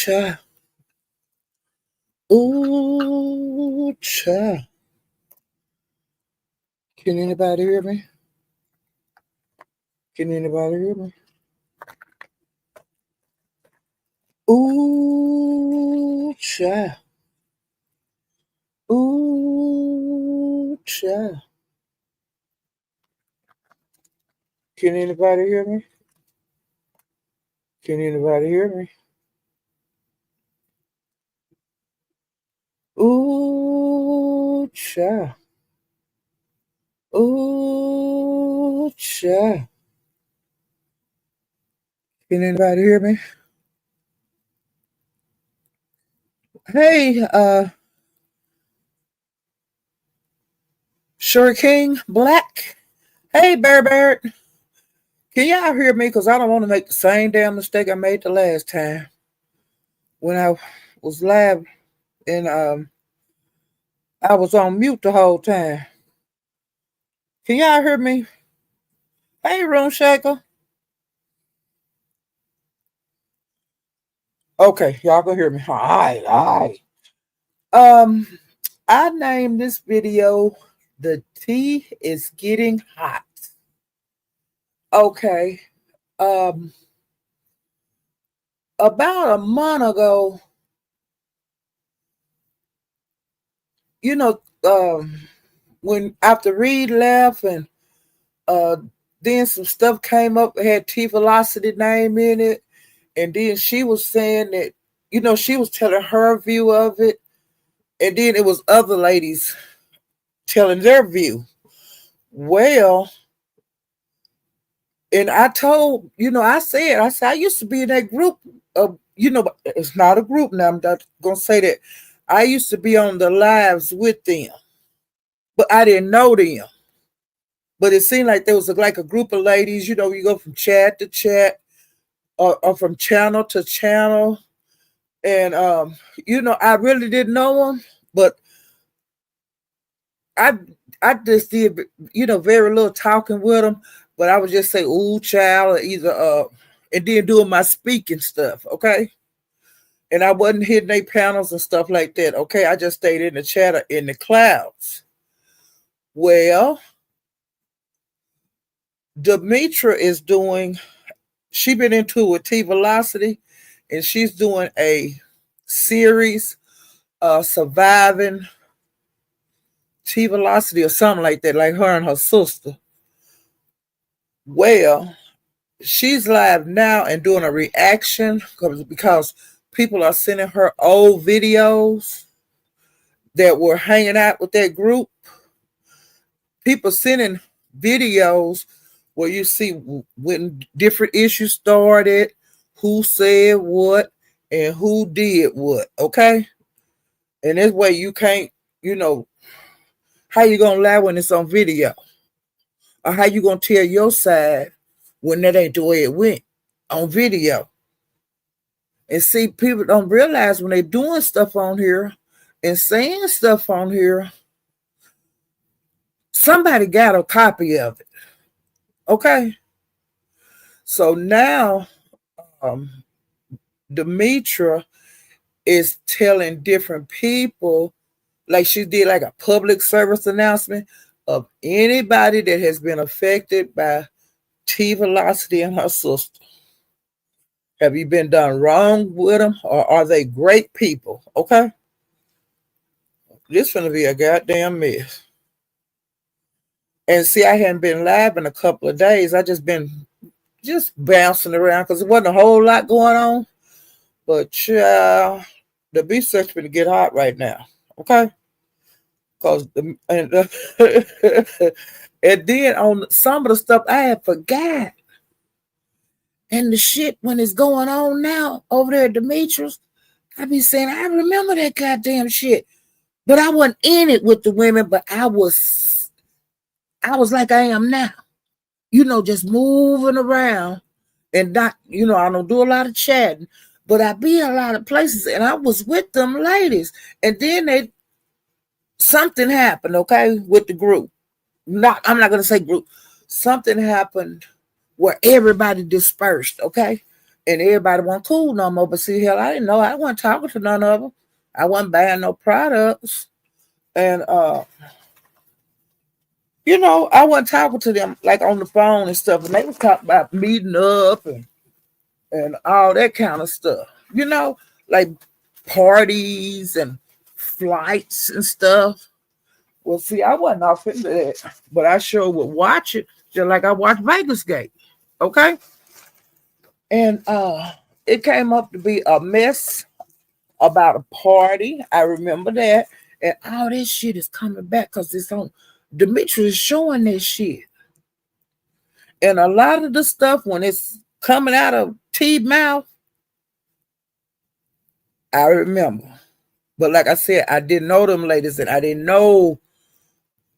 cha. Ooh, cha. Can anybody hear me? Can anybody hear me? Ooh, cha. Ooh, cha. Can anybody hear me? Can anybody hear me? Ooh, cha. Ooh, cha. Can anybody hear me? Hey, Sure King Black. Hey, Bear Bear. Can y'all hear me? Because I don't want to make the same damn mistake I made the last time when I was live and I was on mute the whole time. Can y'all hear me? Hey, Room Shaker. Okay, y'all can hear me. All right. I named this video "The Tea is Getting Hot." Okay. Um, about a month ago, you know, when after Reed left and uh then some stuff came up, it had T Velocity name in it, and then she was saying that, she was telling her view of it, and then it was other ladies telling their view. Well, and I told, I used to be in that group of, but it's not a group now. I'm not gonna say that. I used to be on the lives with them, but I didn't know them. But it seemed like there was like a group of ladies, you go from chat to chat, or from channel to channel. And I really didn't know them, but I I just did, very little talking with them. But I would just say, "Ooh, child," or either and then doing my speaking stuff, okay. And I wasn't hitting their panels and stuff like that, okay. I just stayed in the chat in the clouds. Well, Demitra is doing. She been into it with T Velocity, and she's doing a series, surviving T Velocity or something like that, like her and her sister. Well, she's live now and doing a reaction because people are sending her old videos that were hanging out with that group. People sending videos where you see when different issues started, who said what, and who did what, okay? And this way you can't, how you gonna lie when it's on video? Or how you gonna tell your side when that ain't the way it went on video? And see, people don't realize when they're doing stuff on here and saying stuff on here, somebody got a copy of it. Okay? So now Demitra is telling different people, like she did like a public service announcement of anybody that has been affected by T Velocity and her sister. Have you been done wrong with them, or are they great people? Okay? This gonna be a goddamn mess. And see, I hadn't been live in a couple of days. I just bouncing around because there wasn't a whole lot going on. But the beef search gonna get hot right now. Okay? Because and then on some of the stuff I had forgot. And the shit when it's going on now over there at Demetrius, I be saying, I remember that goddamn shit. But I wasn't in it with the women, but I was like I am now. Just moving around and not, I don't do a lot of chatting, but I be in a lot of places and I was with them ladies. And then something happened, okay, with the group. I'm not gonna say group. Something happened where everybody dispersed, okay? And everybody wasn't cool no more. But see, hell, I didn't know. I wasn't talking to none of them. I wasn't buying no products. And I wasn't talking to them like on the phone and stuff. And they was talking about meeting up and all that kind of stuff. Like parties and flights and stuff. Well, see, I wasn't off into that, but I sure would watch it just like I watched Vegas Gate. Okay. And it came up to be a mess about a party. I remember that. And all this shit is coming back because it's on Demitra is showing this shit. And a lot of the stuff when it's coming out of T mouth, I remember. But like I said, I didn't know them ladies, and I didn't know,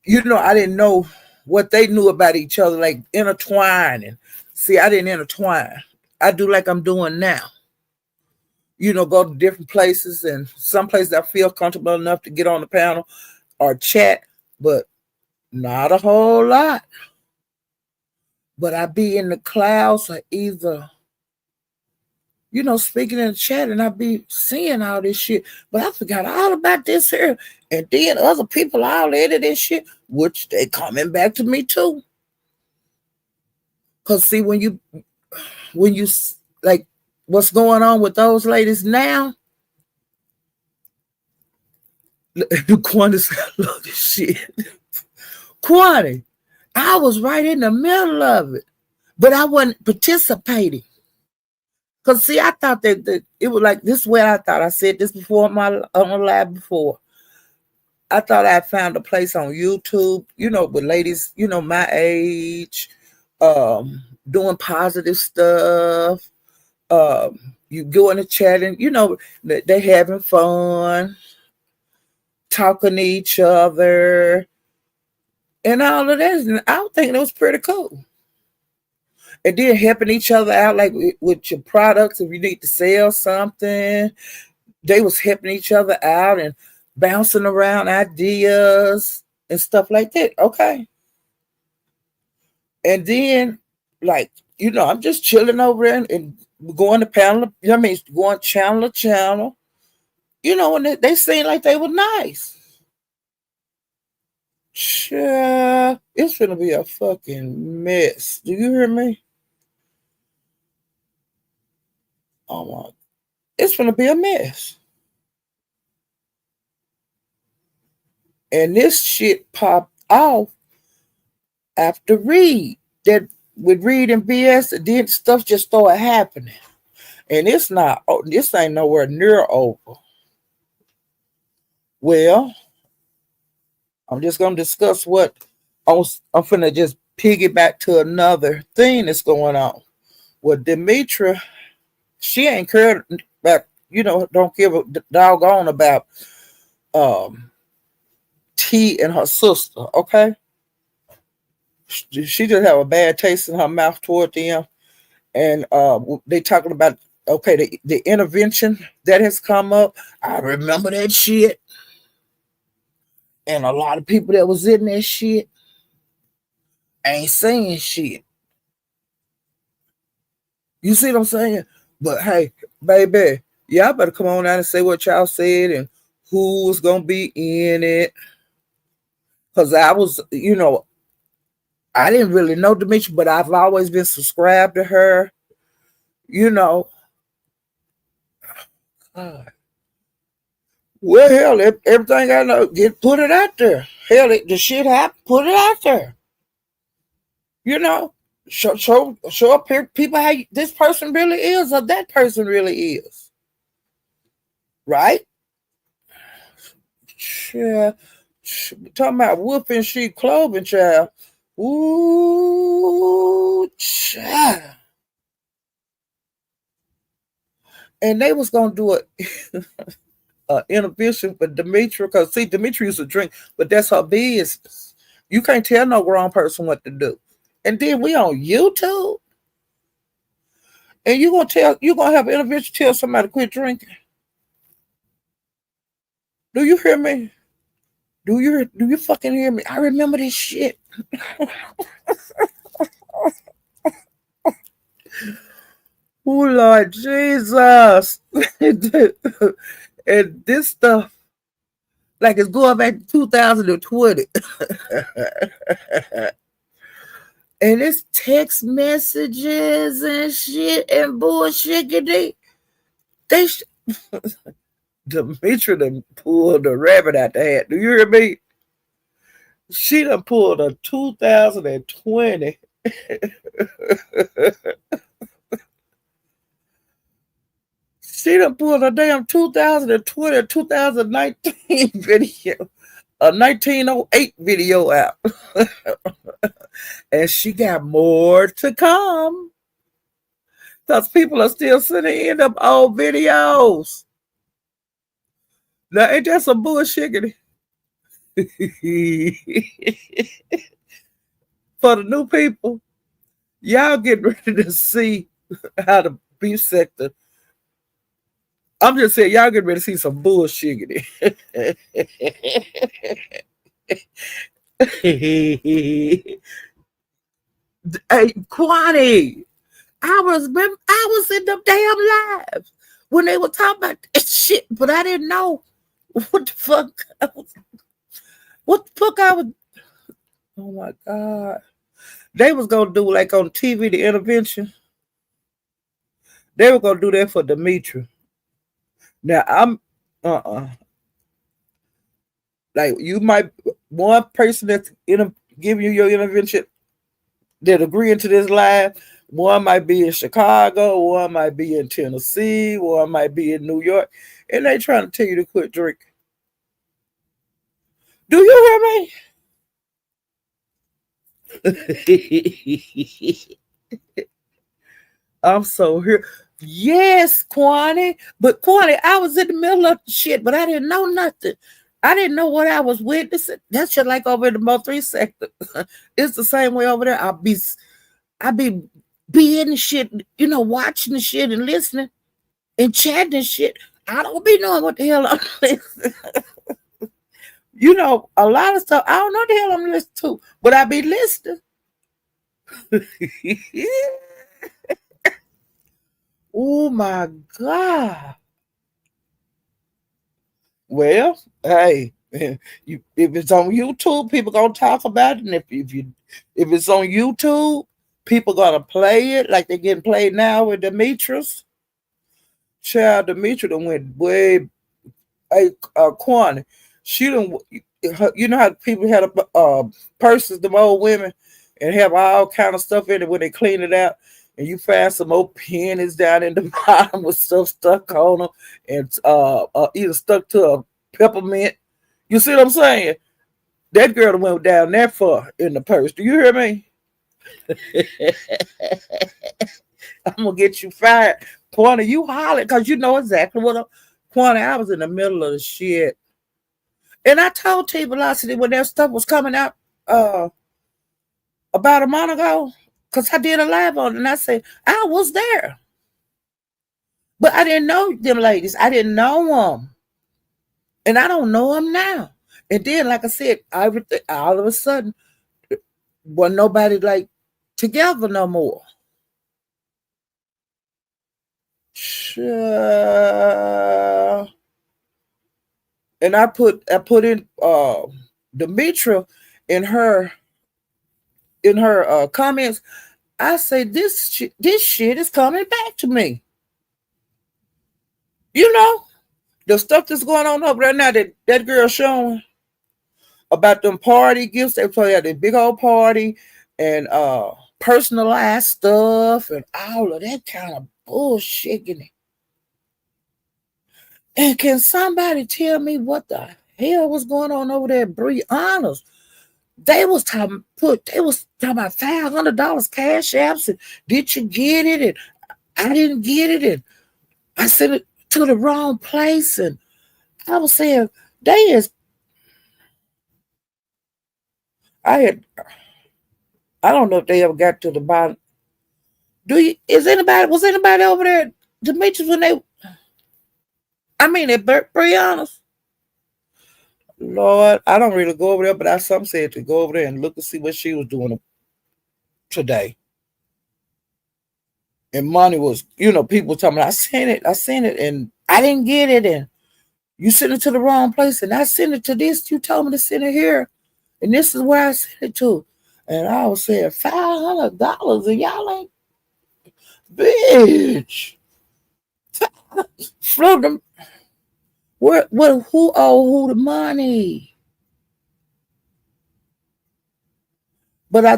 I didn't know what they knew about each other, like intertwining. See, I didn't intertwine. I do like I'm doing now. Go to different places, and some places I feel comfortable enough to get on the panel or chat, but not a whole lot. But I be in the clouds or either, speaking in the chat, and I be seeing all this shit. But I forgot all about this here. And then other people all into this shit, which they coming back to me too. Cause see, when you like what's going on with those ladies now, Quanti's love this shit. Quanti, I was right in the middle of it, but I wasn't participating. Cause see, I thought that it was like this way. I thought I said this before on the live before. I thought I found a place on YouTube, with ladies, my age, doing positive stuff. You go in the chat and they having fun, talking to each other, and all of that. And I was thinking it was pretty cool. And then helping each other out, like with your products, if you need to sell something, they was helping each other out and bouncing around ideas and stuff like that. Okay. And then, like, I'm just chilling over there and going to panel, going channel to channel, and they seemed like they were nice. Sure, it's gonna be a fucking mess. Do you hear me? Oh my, it's gonna be a mess. And this shit popped off after Reed. That with Reed and BS, then stuff just started happening. And this ain't nowhere near over. Well, I'm just gonna discuss what I'm finna just piggyback to another thing that's going on. Well, Demitra, she ain't cared about, don't give a doggone about T and her sister, okay? She just have a bad taste in her mouth toward them. And they talking about, okay, the intervention that has come up. I remember that shit. And a lot of people that was in that shit ain't saying shit. You see what I'm saying? But hey, baby, y'all better come on out and say what y'all said and who was gonna be in it. Cause I was, I didn't really know Demetria, but I've always been subscribed to her. God. Well, hell, everything I know, put it out there. Hell, the shit happened, put it out there. Show up here, people how this person really is or that person really is. Right? Yeah. Talking about wolf sheep clothing, child. Ooh, child. And they was gonna do a intervention for Demetria, because see, Demetria used to drink, but that's her business. You can't tell no grown person what to do. And then we on YouTube, and you gonna have an intervention tell somebody to quit drinking. Do you hear me? Do you fucking hear me? I remember this shit. Oh Lord Jesus. And this stuff, like it's going back to 2020. And it's text messages and shit and bullshit. They Demetri done pulled the rabbit out the hat. Do you hear me? She done pulled a 2020. She done pulled a damn 2020, 2019 video, a 1908 video out. And she got more to come. Because people are still sending in them old videos. Now, ain't that some bullshit? For the new people, y'all get ready to see how the beef sector. I'm just saying, y'all get ready to see some bullshit. Hey, Kwani, I was in the damn lives when they were talking about this shit, but I didn't know what the fuck. What the fuck I was. Oh my God. They was gonna do like on TV the intervention. They were gonna do that for Demitra. Now I'm like you might one person that's giving you your intervention that agreeing to this live. One might be in Chicago, one might be in Tennessee, one might be in New York, and they trying to tell you to quit drinking. Do you hear me? I'm so here. Yes, Kwani. But Kwani, I was in the middle of the shit, but I didn't know nothing. I didn't know what I was witnessing. That's just like over in the Mo 3 sector. It's the same way over there. I be being the shit, watching the shit and listening and chatting and shit. I don't be knowing what the hell I'm listening. A lot of stuff I don't know what the hell I'm listening to, but I be listening. Oh my God. Well, hey, if it's on YouTube, people gonna talk about it. And if it's on YouTube, people gonna play it like they're getting played now with Demetrius. Child Demetri done went way Kwani. She done, you know how people had purses, them old women, and have all kind of stuff in it when they clean it out. And you find some old pennies down in the bottom with stuff stuck on them, and either stuck to a peppermint. You see what I'm saying? That girl went down that far in the purse. Do you hear me? I'm gonna get you fired, Quanta. You holler because you know exactly what Quanta. I was in the middle of the shit, and I told T Velocity when that stuff was coming out about a month ago, because I did a live on it, and I said I was there, but I didn't know them ladies. I didn't know them, and I don't know them now. And then, like I said, all of a sudden, wasn't nobody like together no more. And I put in Demitra in her comments. I say this shit is coming back to me. You know the stuff that's going on over there now that girl showing about them party gifts. They play at the big old party and personalized stuff and all of that kind of bullshit in it. And can somebody tell me what the hell was going on over there at Brianna's? They was talking about $500 cash apps, and did you get it? And I didn't get it, and I sent it to the wrong place. And I was saying, I don't know if they ever got to the bottom. Was anybody over there, Demetrius, when at Brianna's? Lord, I don't really go over there, but some said to go over there and look to see what she was doing today. And money was, people talking about, I sent it, and I didn't get it, and you sent it to the wrong place, and I sent it to this. You told me to send it here, and this is where I sent it to. And I was saying $500, and y'all ain't, bitch. Float them. Who owe who the money? But I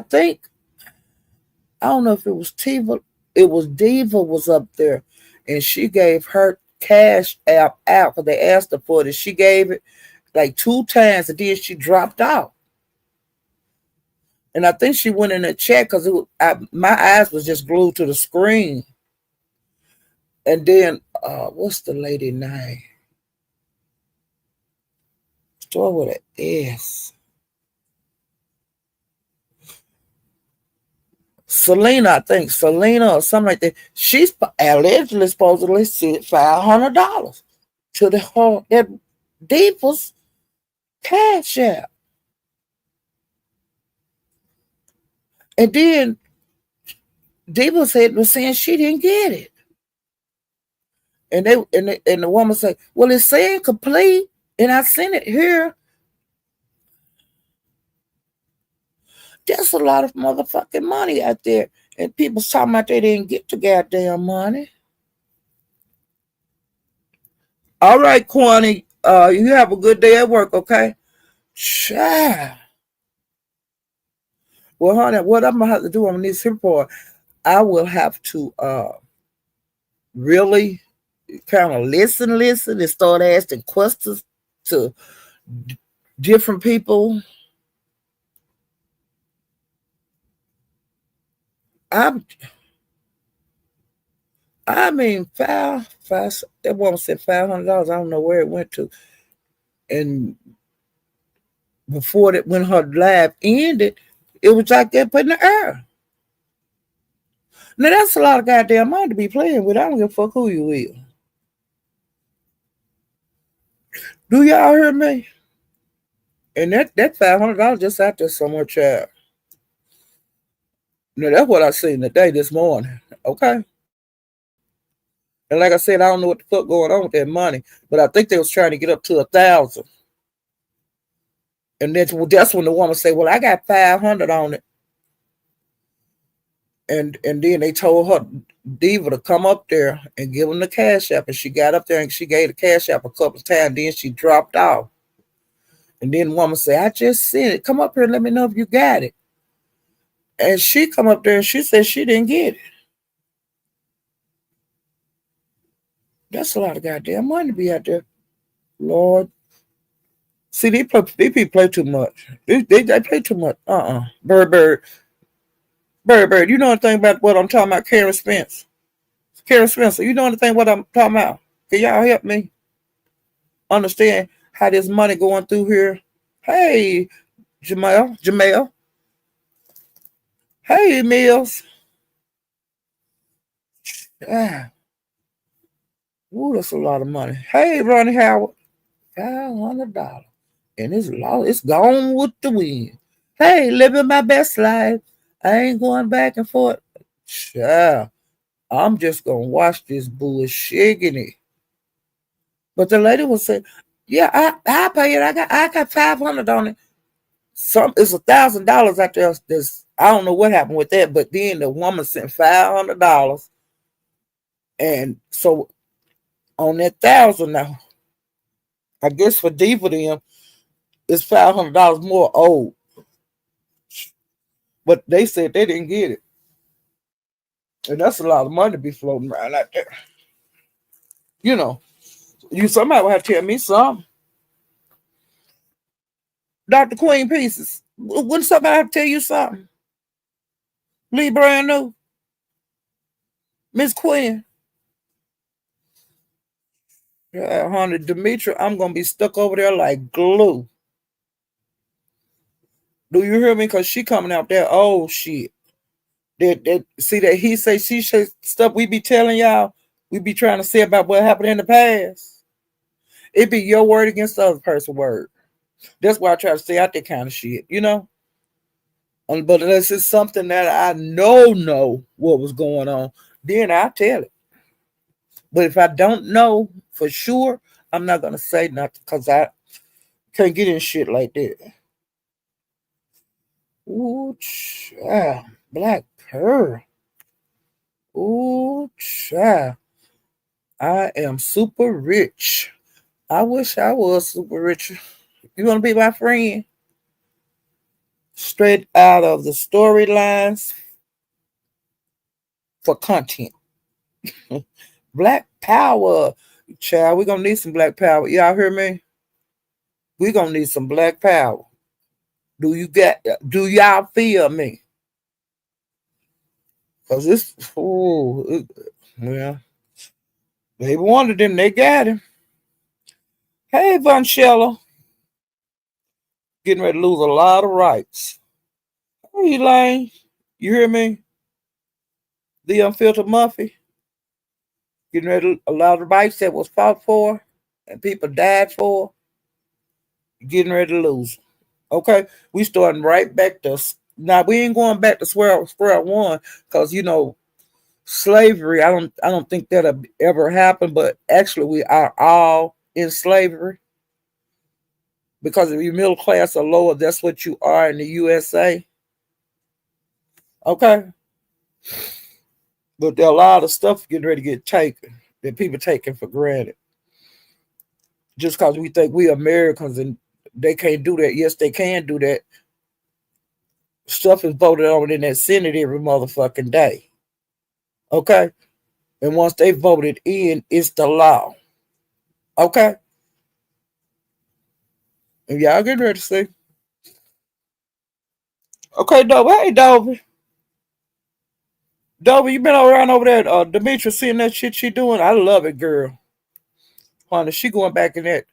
don't know if it was Tiva, it was Diva was up there, and she gave her cash app out because they asked her for it, and she gave it like 2 times, and then she dropped out. And I think she went in a check because my eyes was just glued to the screen. And then, what's the lady name? Start with an S. Selena, I think. Selena or something like that. She's allegedly supposedly sent $500 to that Diva's cash app. And then Diva was saying she didn't get it. And the woman said, well, it's saying complete, and I sent it here. There's a lot of motherfucking money out there. And people talking about they didn't get the goddamn money. All right, Kwani, you have a good day at work, okay? Child. Well, honey, what I'm gonna have to do on this report, I will have to really kind of listen, and start asking questions to different people. I mean, that woman said $500. I don't know where it went to. And before that, when her live ended, it was like that put in the air. Now, that's a lot of goddamn money to be playing with. I don't give a fuck who you is. Do y'all hear me? And that $500 just out there somewhere, child. Now, that's what I seen today, this morning. Okay? And like I said, I don't know what the fuck going on with that money, but I think they was trying to get up to 1,000. And that's when the woman said, well, I got 500 on it. And then they told her, Diva, to come up there and give them the cash app. And she got up there and she gave the cash app a couple of times. Then she dropped off. And then the woman said, I just sent it. Come up here and let me know if you got it. And she come up there and she said she didn't get it. That's a lot of goddamn money to be out there. Lord. See, these people play too much. They play too much. Bird. You know anything about what I'm talking about, Karen Spence? Karen Spencer, you know anything what I'm talking about? Can y'all help me understand how this money going through here? Hey, Jamel. Hey, Mills. Ah, ooh, that's a lot of money. Hey, Ronnie Howard. $500. And it's gone with the wind. Hey, living my best life. I ain't going back and forth. Child, I'm just gonna watch this bullshit. But the lady was saying, yeah, I pay it. I got 500 on it. It's $1,000 out there. I don't know what happened with that, but then the woman sent $500. And so on that 1,000 now, I guess for Diva them, it's $500 more owed. But they said they didn't get it. And that's a lot of money to be floating around out there. You know, somebody will have to tell me something. Dr. Queen Pieces, wouldn't somebody have to tell you something? Lee Brand New, Miss Quinn. Honey, Demitra, I'm going to be stuck over there like glue. Do you hear me? Because she coming out there old shit. See that he say, she say stuff we be telling y'all, we be trying to say about what happened in the past. It be your word against the other person's word. That's why I try to stay out that kind of shit, you know? But this is something that I know what was going on. then I'll tell it. But if I don't know for sure, I'm not gonna say nothing because I can't get in shit like that. Ooh, child. Black Pearl. Ooh, child. I am super rich. I wish I was super rich. You want to be my friend? Straight out of the storylines for content. Black power. Child, we're going to need some black power. Y'all hear me? We're going to need some black power. Do y'all feel me? Because this, well, they wanted him, they got him. Hey, Von Schiller, getting ready to lose a lot of rights. Hey, Elaine, you hear me? The Unfiltered Muffy, getting ready to, a lot of rights that was fought for and people died for, getting ready to lose. Okay, we starting right back to now. We ain't going back to square one because slavery. I don't think that'll ever happen. But actually, we are all in slavery because if you're middle class or lower, that's what you are in the USA. Okay, but there are a lot of stuff getting ready to get taken that people taking for granted just because we think we Americans and they can't do that. Yes, they can do that. Stuff is voted on in that Senate every motherfucking day. Okay, and once they voted in, it's the law. Okay, and y'all getting ready to see. Okay, Dover. Hey, Dover. Dover, you been around over there, Demitra, seeing that shit she doing? I love it, girl. Honey, she going back in that.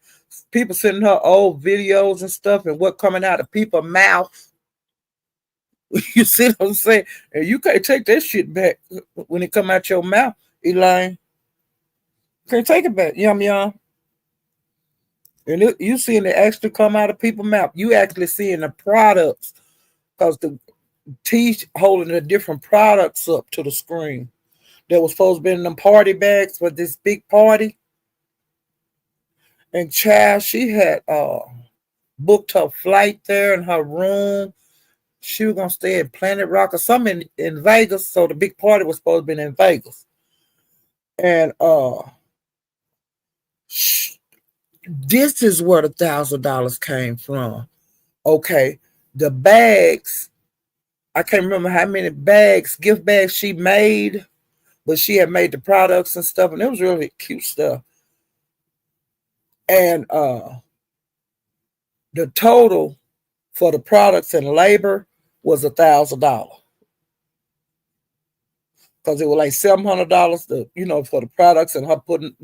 People sending her old videos and stuff and what coming out of people's mouth. You see what I'm saying? And you can't take that shit back when it come out your mouth, Elaine. Can't take it back, yum yum. And you seeing it actually come out of people's mouth. You actually seeing the products because the T's holding the different products up to the screen that was supposed to be in them party bags for this big party. And child, she had booked her flight there in her room. She was gonna stay at Planet Rock or something in Vegas. So the big party was supposed to be in Vegas. And this is where the $1,000 came from. Okay, the bags. I can't remember how many bags, gift bags she made, but she had made the products and stuff, and it was really cute stuff. And the total for the products and labor was $1,000 because it was like $700 for the products and her putting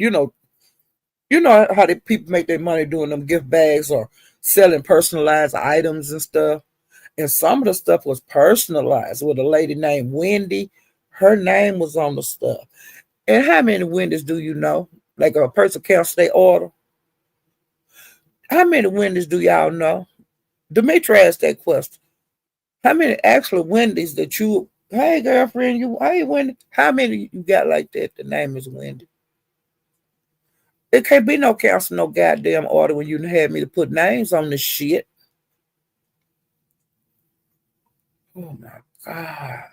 how the people make their money doing them gift bags or selling personalized items and stuff. And some of the stuff was personalized with a lady named Wendy. Her name was on the stuff. And how many Wendy's do you know? Like a person cancels their order. How many Wendy's do y'all know? Demetri asked that question. How many actual Wendy's that you, hey girlfriend, hey Wendy, how many you got like that? The name is Wendy. It can't be no cancel, no goddamn order when you had me to put names on this shit. Oh my God.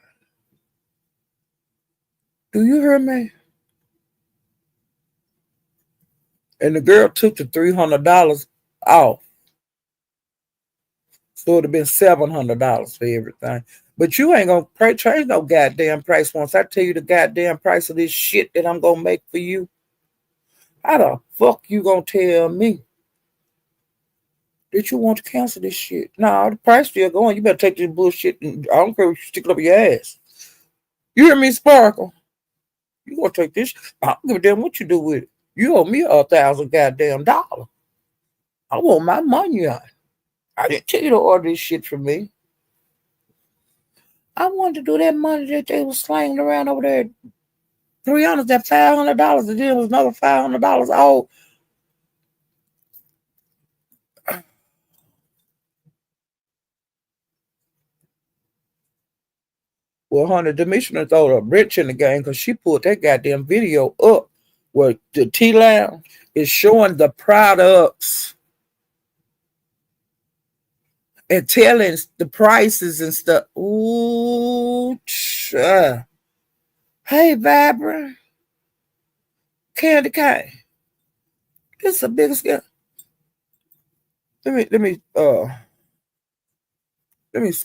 Do you hear me? And the girl took the $300 off. So it would have been $700 for everything. But you ain't gonna change no goddamn price once I tell you the goddamn price of this shit that I'm gonna make for you. How the fuck you gonna tell me that you want to cancel this shit? Nah, the price still going. You better take this bullshit and I don't care if you stick it up your ass. You hear me, Sparkle? You gonna take this? I don't give a damn what you do with it. You owe me $1,000 goddamn dollar. I want my money on. I didn't tell you to order this shit from me. I wanted to do that money that they was slanging around over there. $300, that $500, and then it was another $500 off. Well, honey, Demitra throw a wrench in the game because she pulled that goddamn video up where the T Lounge is showing the products and telling the prices and stuff. Ooh, hey, Vibrant, Candy Cane. This is the biggest girl. Let me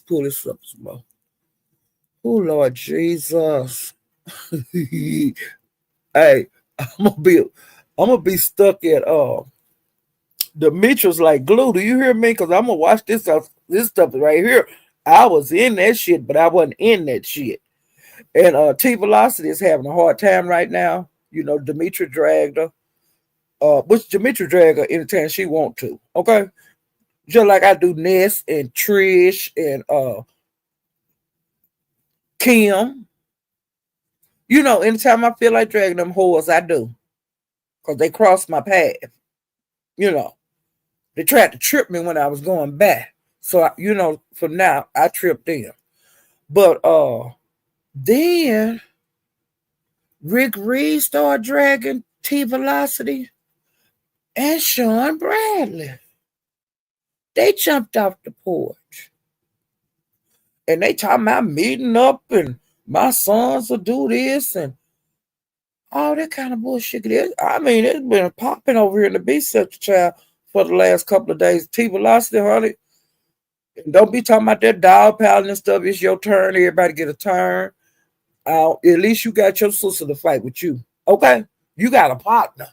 pull this up some more. Oh Lord Jesus. Hey, I'm gonna be stuck at the Mitchells like glue. Do you hear me? Because I'm gonna watch this stuff right here. I was in that shit, but I wasn't in that shit. And T Velocity is having a hard time right now. You know, Demitra dragged her. Which Demitra drag her anytime she want to. Okay. Just like I do Ness and Trish and Kim. You know, anytime I feel like dragging them whores, I do. Because they crossed my path. You know. They tried to trip me when I was going back. So, from now, I tripped them. But then Rick Reed started dragging T Velocity and Sean Bradley. They jumped off the porch. And they talking about meeting up and my sons will do this and all that kind of bullshit. I mean, it's been popping over here in the B-Sector, child, for the last couple of days. T Velocity, honey. And don't be talking about that dog piling and stuff. It's your turn. Everybody get a turn. At least you got your sister to fight with you. Okay? You got a partner.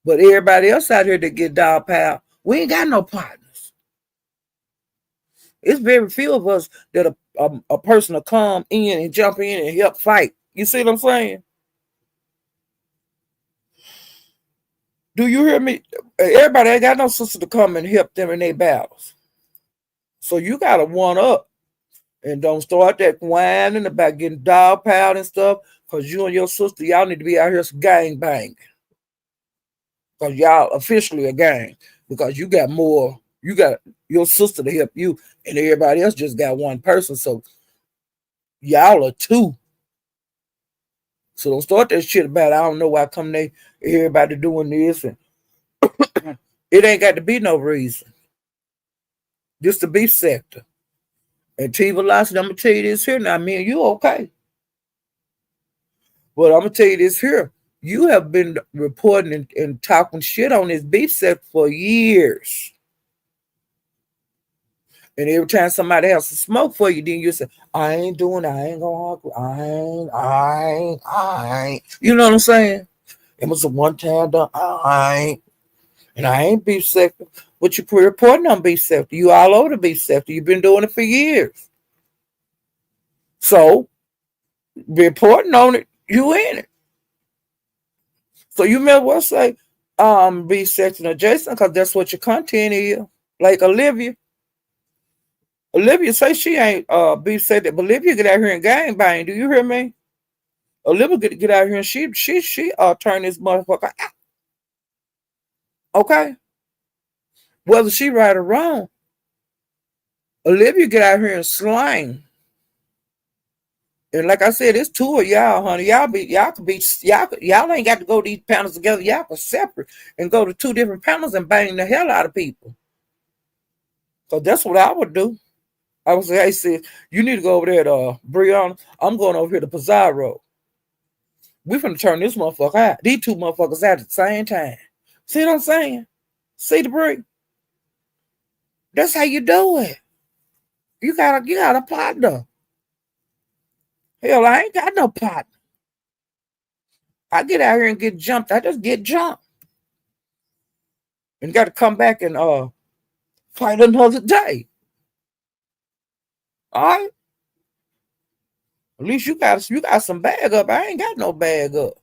But everybody else out here that get dog pile, we ain't got no partners. It's very few of us that a person will come in and jump in and help fight. You see what I'm saying? Do you hear me? Everybody ain't got no sister to come and help them in their battles. So you got to one up. And don't start that whining about getting dog piled and stuff. Because you and your sister, y'all need to be out here gang banging. Because y'all officially a gang. Because you got your sister to help you. And everybody else just got one person. So y'all are two. So don't start that shit about, I don't know why everybody doing this. And it ain't got to be no reason. Just the beef sector. And T Velocity, I'm going to tell you this here now, me and you okay. But I'm going to tell you this here. You have been reporting and talking shit on this beef sector for years. And every time somebody else will smoke for you, then you say, I ain't going to I ain't. You know what I'm saying? It was a one-time done. And I ain't beef sector. But you're reporting on beef sector. You all over the beef sector. You've been doing it for years. So, reporting on it, you in it. So you may well say, beef sector adjacent, because that's what your content is. Like Olivia. Olivia say she ain't beef sector, but Olivia get out here and gang bang. Do you hear me? Olivia get out here and she turn this motherfucker out. Okay? Whether she right or wrong, Olivia get out here and slang. And like I said, it's two of y'all, honey. Y'all ain't got to go to these panels together. Y'all can separate and go to two different panels and bang the hell out of people. So that's what I would do. I would say, hey, sis, you need to go over there to Brianna. I'm going over here to Pizarro. We finna turn this motherfucker out. These two motherfuckers out at the same time. See what I'm saying? See the break? That's how you do it. You got a partner. Hell, I ain't got no partner. I get out here and get jumped. I just get jumped. And got to come back and fight another day. All right? At least you got some bag up. I ain't got no bag up.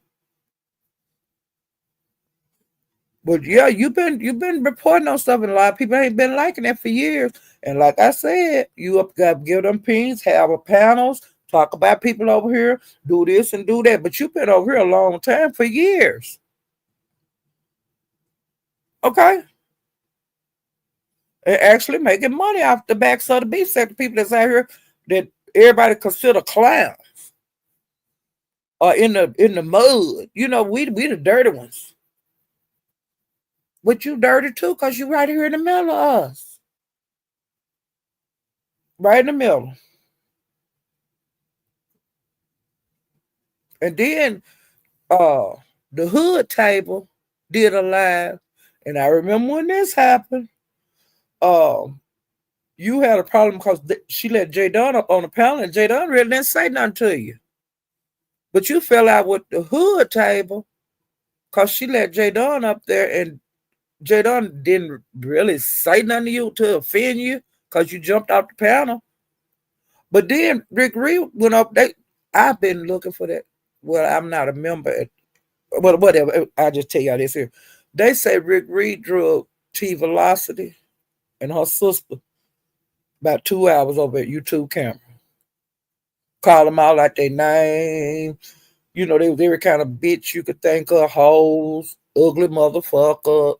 But yeah, you've been reporting on stuff, and a lot of people ain't been liking that for years. And like I said, you got to give them pings, have a panels, talk about people over here, do this and do that. But you've been over here a long time, for years. Okay? And actually making money off the backs of the beef sector people that's out here that everybody consider clowns or in the mud. We the dirty ones. But you dirty too, cause you right here in the middle of us. Right in the middle. And then uh the hood table did a live. And I remember when this happened. Um you had a problem because she let J Dunn up on the panel, and J Dunn really didn't say nothing to you. But you fell out with the hood table because she let J Dunn up there, and J Dunn didn't really say nothing to you to offend you because you jumped off the panel. But then Rick Reed went up. I've been looking for that. Well, I'm not a member. But whatever. I just tell y'all this here. They say Rick Reed drug T Velocity and her sister about 2 hours over at YouTube camera. Call them all like their name. They was every kind of bitch you could think of, hoes, ugly motherfucker,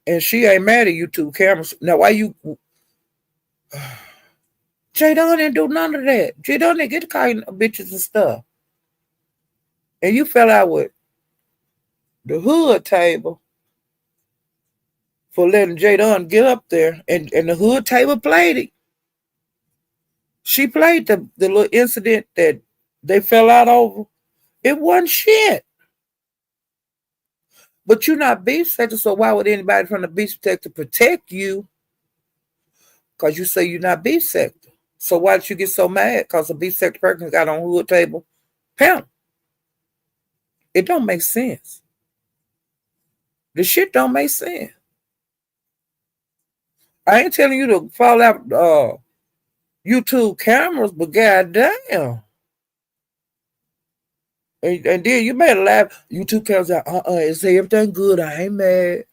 And she ain't mad at YouTube cameras. Now, why you... J Don didn't do none of that. J Don didn't get to calling bitches and stuff. And you fell out with the hood table for letting J Don get up there. And the hood table played it. She played the little incident that they fell out over. It wasn't shit. But you're not beef sector, so why would anybody from the beef sector protect you? Because you say you're not beef sector. So why did you get so mad? Because the beef sector person got on hood table panel. It don't make sense. The shit don't make sense. I ain't telling you to fall out YouTube cameras, but goddamn. And then you made a laugh. YouTube cameras out, is everything good? I ain't mad.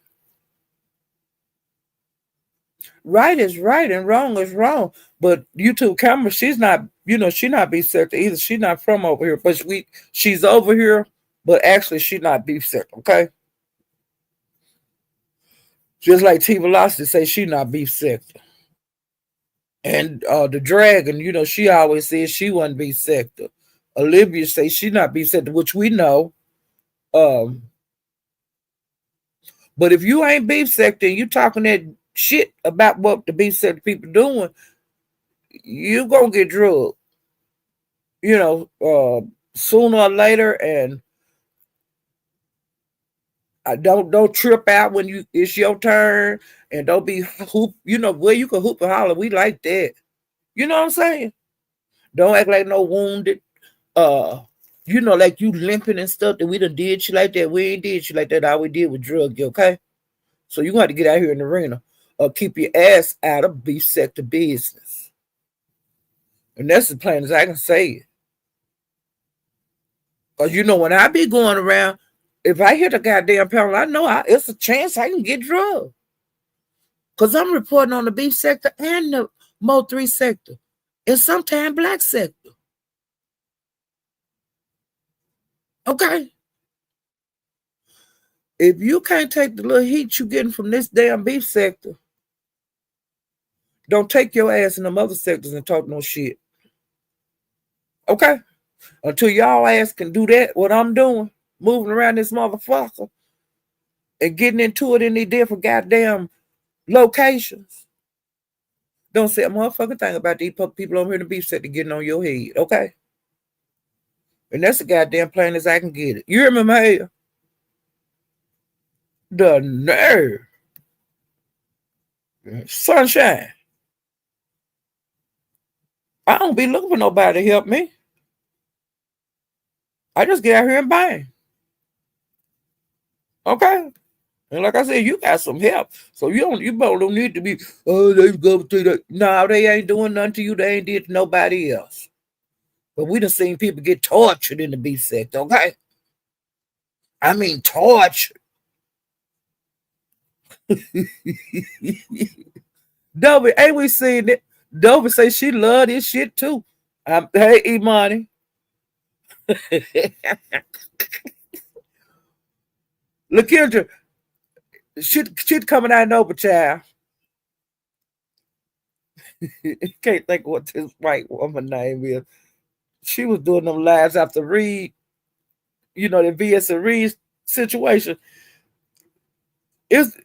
Right is right and wrong is wrong. But YouTube camera, she's not, she not beef sector either. She's not from over here, but she's over here, but actually she's not beef sector, okay? Just like T Velocity say she not beef sector. And the dragon, she always says she wasn't beef sector. Olivia say she not beef sector, which we know. But if you ain't beef sector and you talking that shit about what the beef sector people doing, you gonna get drugged. Sooner or later, and don't trip out when it's your turn, and don't be hoop. Where you can hoop and holler. We like that. You know what I'm saying? Don't act like no wounded. Like you limping and stuff that we done did you like that. We ain't did you like that. All we did was drug you, okay? So you got to get out here in the arena or keep your ass out of beef sector business. And that's as plain as I can say it. Because when I be going around, if I hit a goddamn panel, I know it's a chance I can get drugged. Because I'm reporting on the beef sector and the Mo 3 sector. And sometimes black sector. Okay? If you can't take the little heat you getting from this damn beef sector, don't take your ass in them other sectors and talk no shit. Okay? Until y'all ass can do that, what I'm doing, moving around this motherfucker and getting into it in these different goddamn locations. Don't say a motherfucking thing about these people over here in the beef sector getting on your head, okay? And that's the goddamn plain as I can get it. You remember here? The nerve. Sunshine. I don't be looking for nobody to help me. I just get out here and bang. Okay? And like I said, you got some help. So you both don't need to be, they go to that. No, they ain't doing nothing to you. They ain't did to nobody else. But we done seen people get tortured in the beef sector, okay? I mean tortured. Dovey, ain't we seen it? Dovey say she love this shit too. Hey, Imani. Look here, shit coming out of nowhere, child. Can't think what this white woman name is. She was doing them lives after Reed, the VS and Reed situation. It's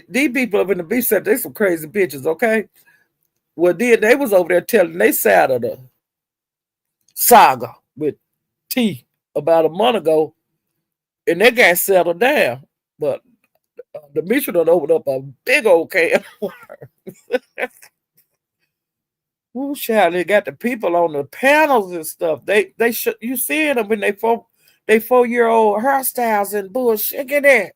these people up in the beach said they some crazy bitches, okay? Well, then they was over there telling they side of the saga with T about a month ago, and they got settled down. But the mission done opened up a big old can. Ooh, child, they got the people on the panels and stuff. They should you seeing them in they 4-year old hairstyles and bullshit at that.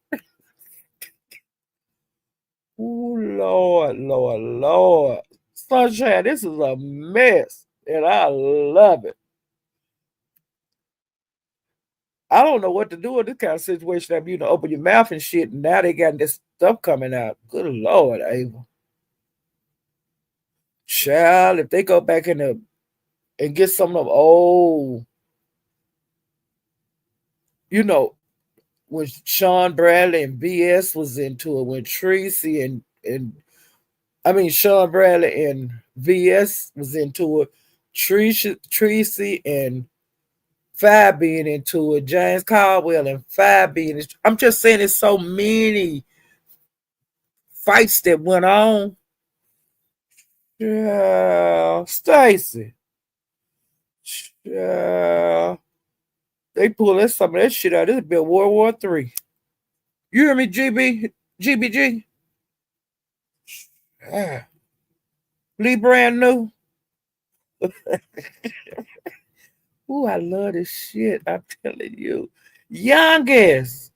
Ooh, Lord, Lord, Lord. Sunshine, this is a mess. And I love it. I don't know what to do in this kind of situation. Have you to open your mouth and shit, and now they got this stuff coming out. Good Lord, Ava. Child, if they go back in the and get some of them old, you know, when Sean Bradley and BS was into it, when Tracy and Sean Bradley and VS was into it, Tracy and Five being into it, James Caldwell and Five being. I'm just saying, there's so many fights that went on. Yeah, Stacy. Yeah, they pull some of that shit out. This would be World War III. You hear me, GBG? Ah, Lee Brand New. Ooh, I love this shit. I'm telling you. Youngest.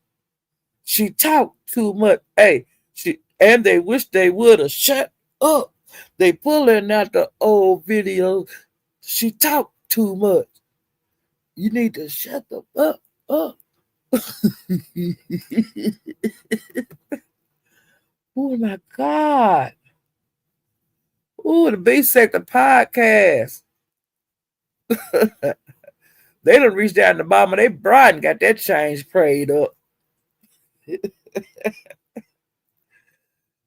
She talked too much. Hey, and they wish they would have shut up. They pulling out the old video. She talked too much. You need to shut the fuck up. Oh my God. Ooh, the B Sector podcast. They done reached down the bottom of their bride and got that change prayed up.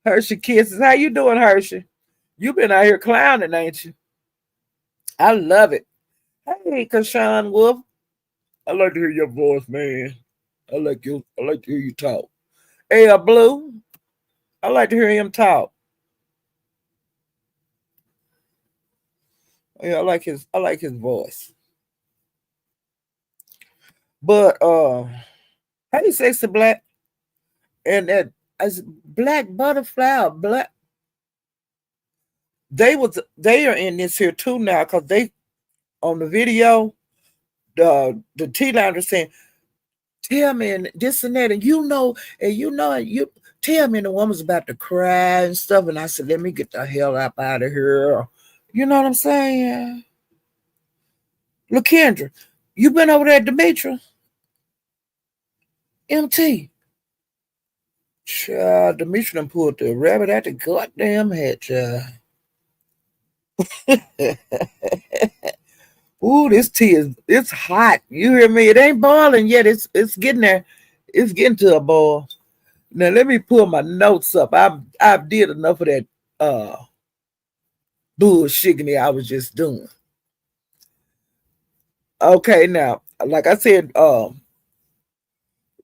Hershey Kisses. How you doing, Hershey? You been out here clowning, ain't you? I love it. Hey, Kashawn Wolf. I like to hear your voice, man. I like to hear you talk. Hey, Blue. I like to hear him talk. Yeah, I like his voice. But hey, sexy black, and that as black butterfly, black. They are in this here too now because they on the video the T line saying, tell me and this and that, and you tell me, and the woman's about to cry and stuff, and I said, let me get the hell up out of here. You know what I'm saying? Look, Kendra, you been over there at Demitra? MT. Child, Demitra done pulled the rabbit out the goddamn hat, child. Ooh, this tea it's hot. You hear me? It ain't boiling yet. It's getting there. It's getting to a boil. Now let me pull my notes up. I've did enough of that bullshitting I was just doing. Okay, now, like I said,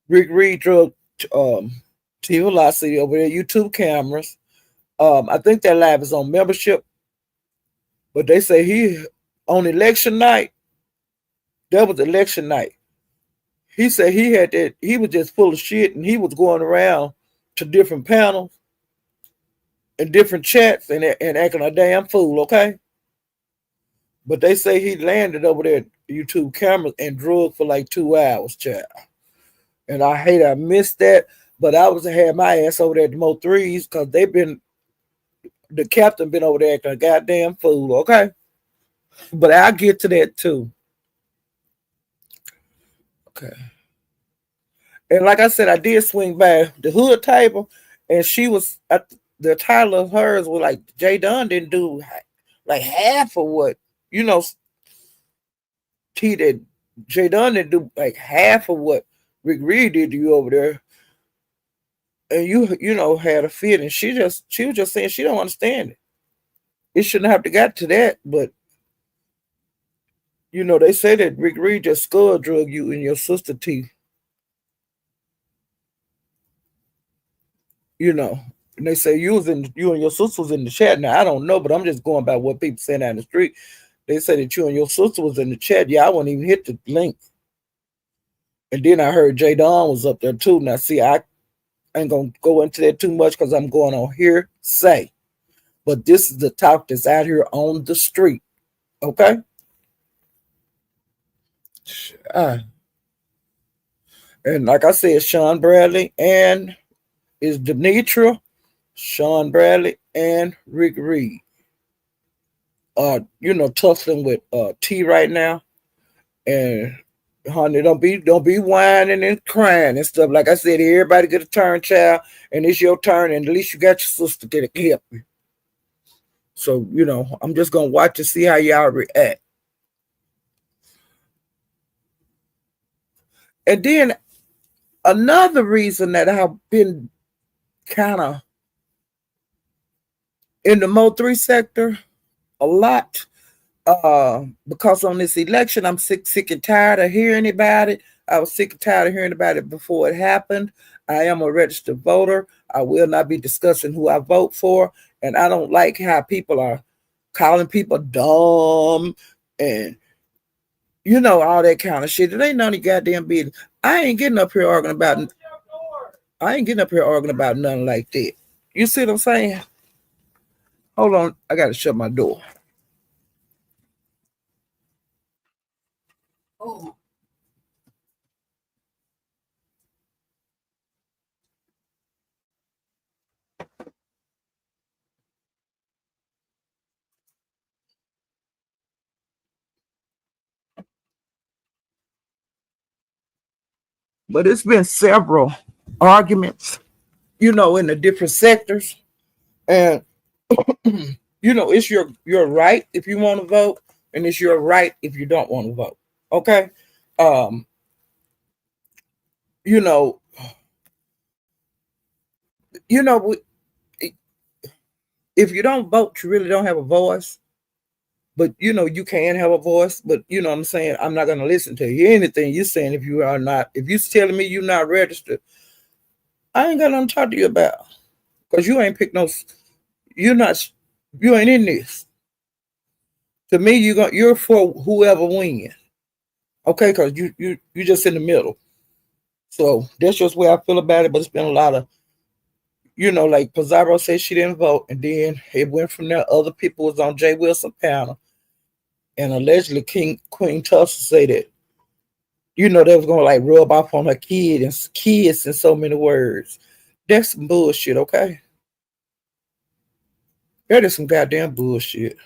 Rick Reed drug T Velocity over there, YouTube cameras. I think that live is on membership, but they say he on election night. That was election night. He said he had that. He was just full of shit, and he was going around to different panels and different chats and acting a damn fool. Okay, but they say he landed over there at YouTube cameras and drugged for like 2 hours, child. And I hate I missed that, but I was had my ass over there at the Mo threes because the captain been over there acting a goddamn fool. Okay, but I'll get to that too. Okay. And like I said, I did swing by the hood table, and she was at the title of hers was like Jay Dunn didn't do like half of what you know. T did Jay Dunn didn't do like half of what Rick Reed did to you over there, and you had a fit, and she was just saying she don't understand it. it shouldn't have to got to that, but they say that Rick Reed just skull drug you and your sister T, you know. And they say you and your sister was in the chat. Now I don't know, but I'm just going by what people saying out in the street. They say that you and your sister was in the chat. Yeah, I wouldn't even hit the link. And then I heard J Don was up there too. Now see, I ain't gonna go into that too much because I'm going on here say. But this is the talk that's out here on the street. Okay? Uh, and like I said, Sean Bradley and is Demitra, Sean Bradley, and Rick Reed. Tussling with T right now. And honey, don't be whining and crying and stuff. Like I said, everybody get a turn, child, and it's your turn, and at least you got your sister to help you. So, I'm just gonna watch and see how y'all react. And then another reason that I've been kind of in the Mo3 sector a lot, because on this election, I'm sick and tired of hearing about it. I was sick and tired of hearing about it before it happened. I am a registered voter. I will not be discussing who I vote for. And I don't like how people are calling people dumb and, all that kind of shit. It ain't none of your goddamn business. I ain't getting up here arguing about nothing like that. You see what I'm saying? Hold on. I got to shut my door. Oh. But it's been several arguments, in the different sectors. And, it's your right if you want to vote, and it's your right if you don't want to vote. Okay? Um, you know, you know, if you don't vote, you really don't have a voice. But you can have a voice, but you know what I'm saying, I'm not gonna listen to you. Anything you're saying, if you're telling me you're not registered, I ain't got nothing to talk to you about. Because you ain't picked no, you ain't in this. To me, you're for whoever wins. Okay, because you just in the middle. So that's just where I feel about it. But it's been a lot of, like Pizarro said she didn't vote, and then it went from there. Other people was on Jay Wilson panel, and allegedly Queen Tulsa said that, they was gonna like rub off on her kids in so many words. That's some bullshit, okay? That is some goddamn bullshit.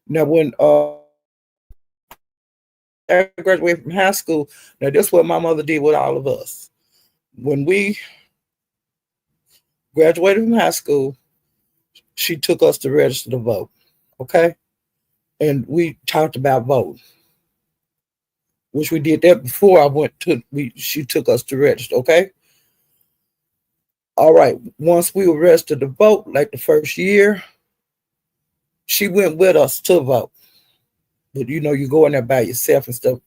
Now when I graduated from high school, now that's what my mother did with all of us. When we graduated from high school, she took us to register to vote. Okay? And we talked about voting. Which we did that before I went to she took us to register, okay? All right. Once we were registered to vote, like the first year, she went with us to vote. But you go in there by yourself and stuff.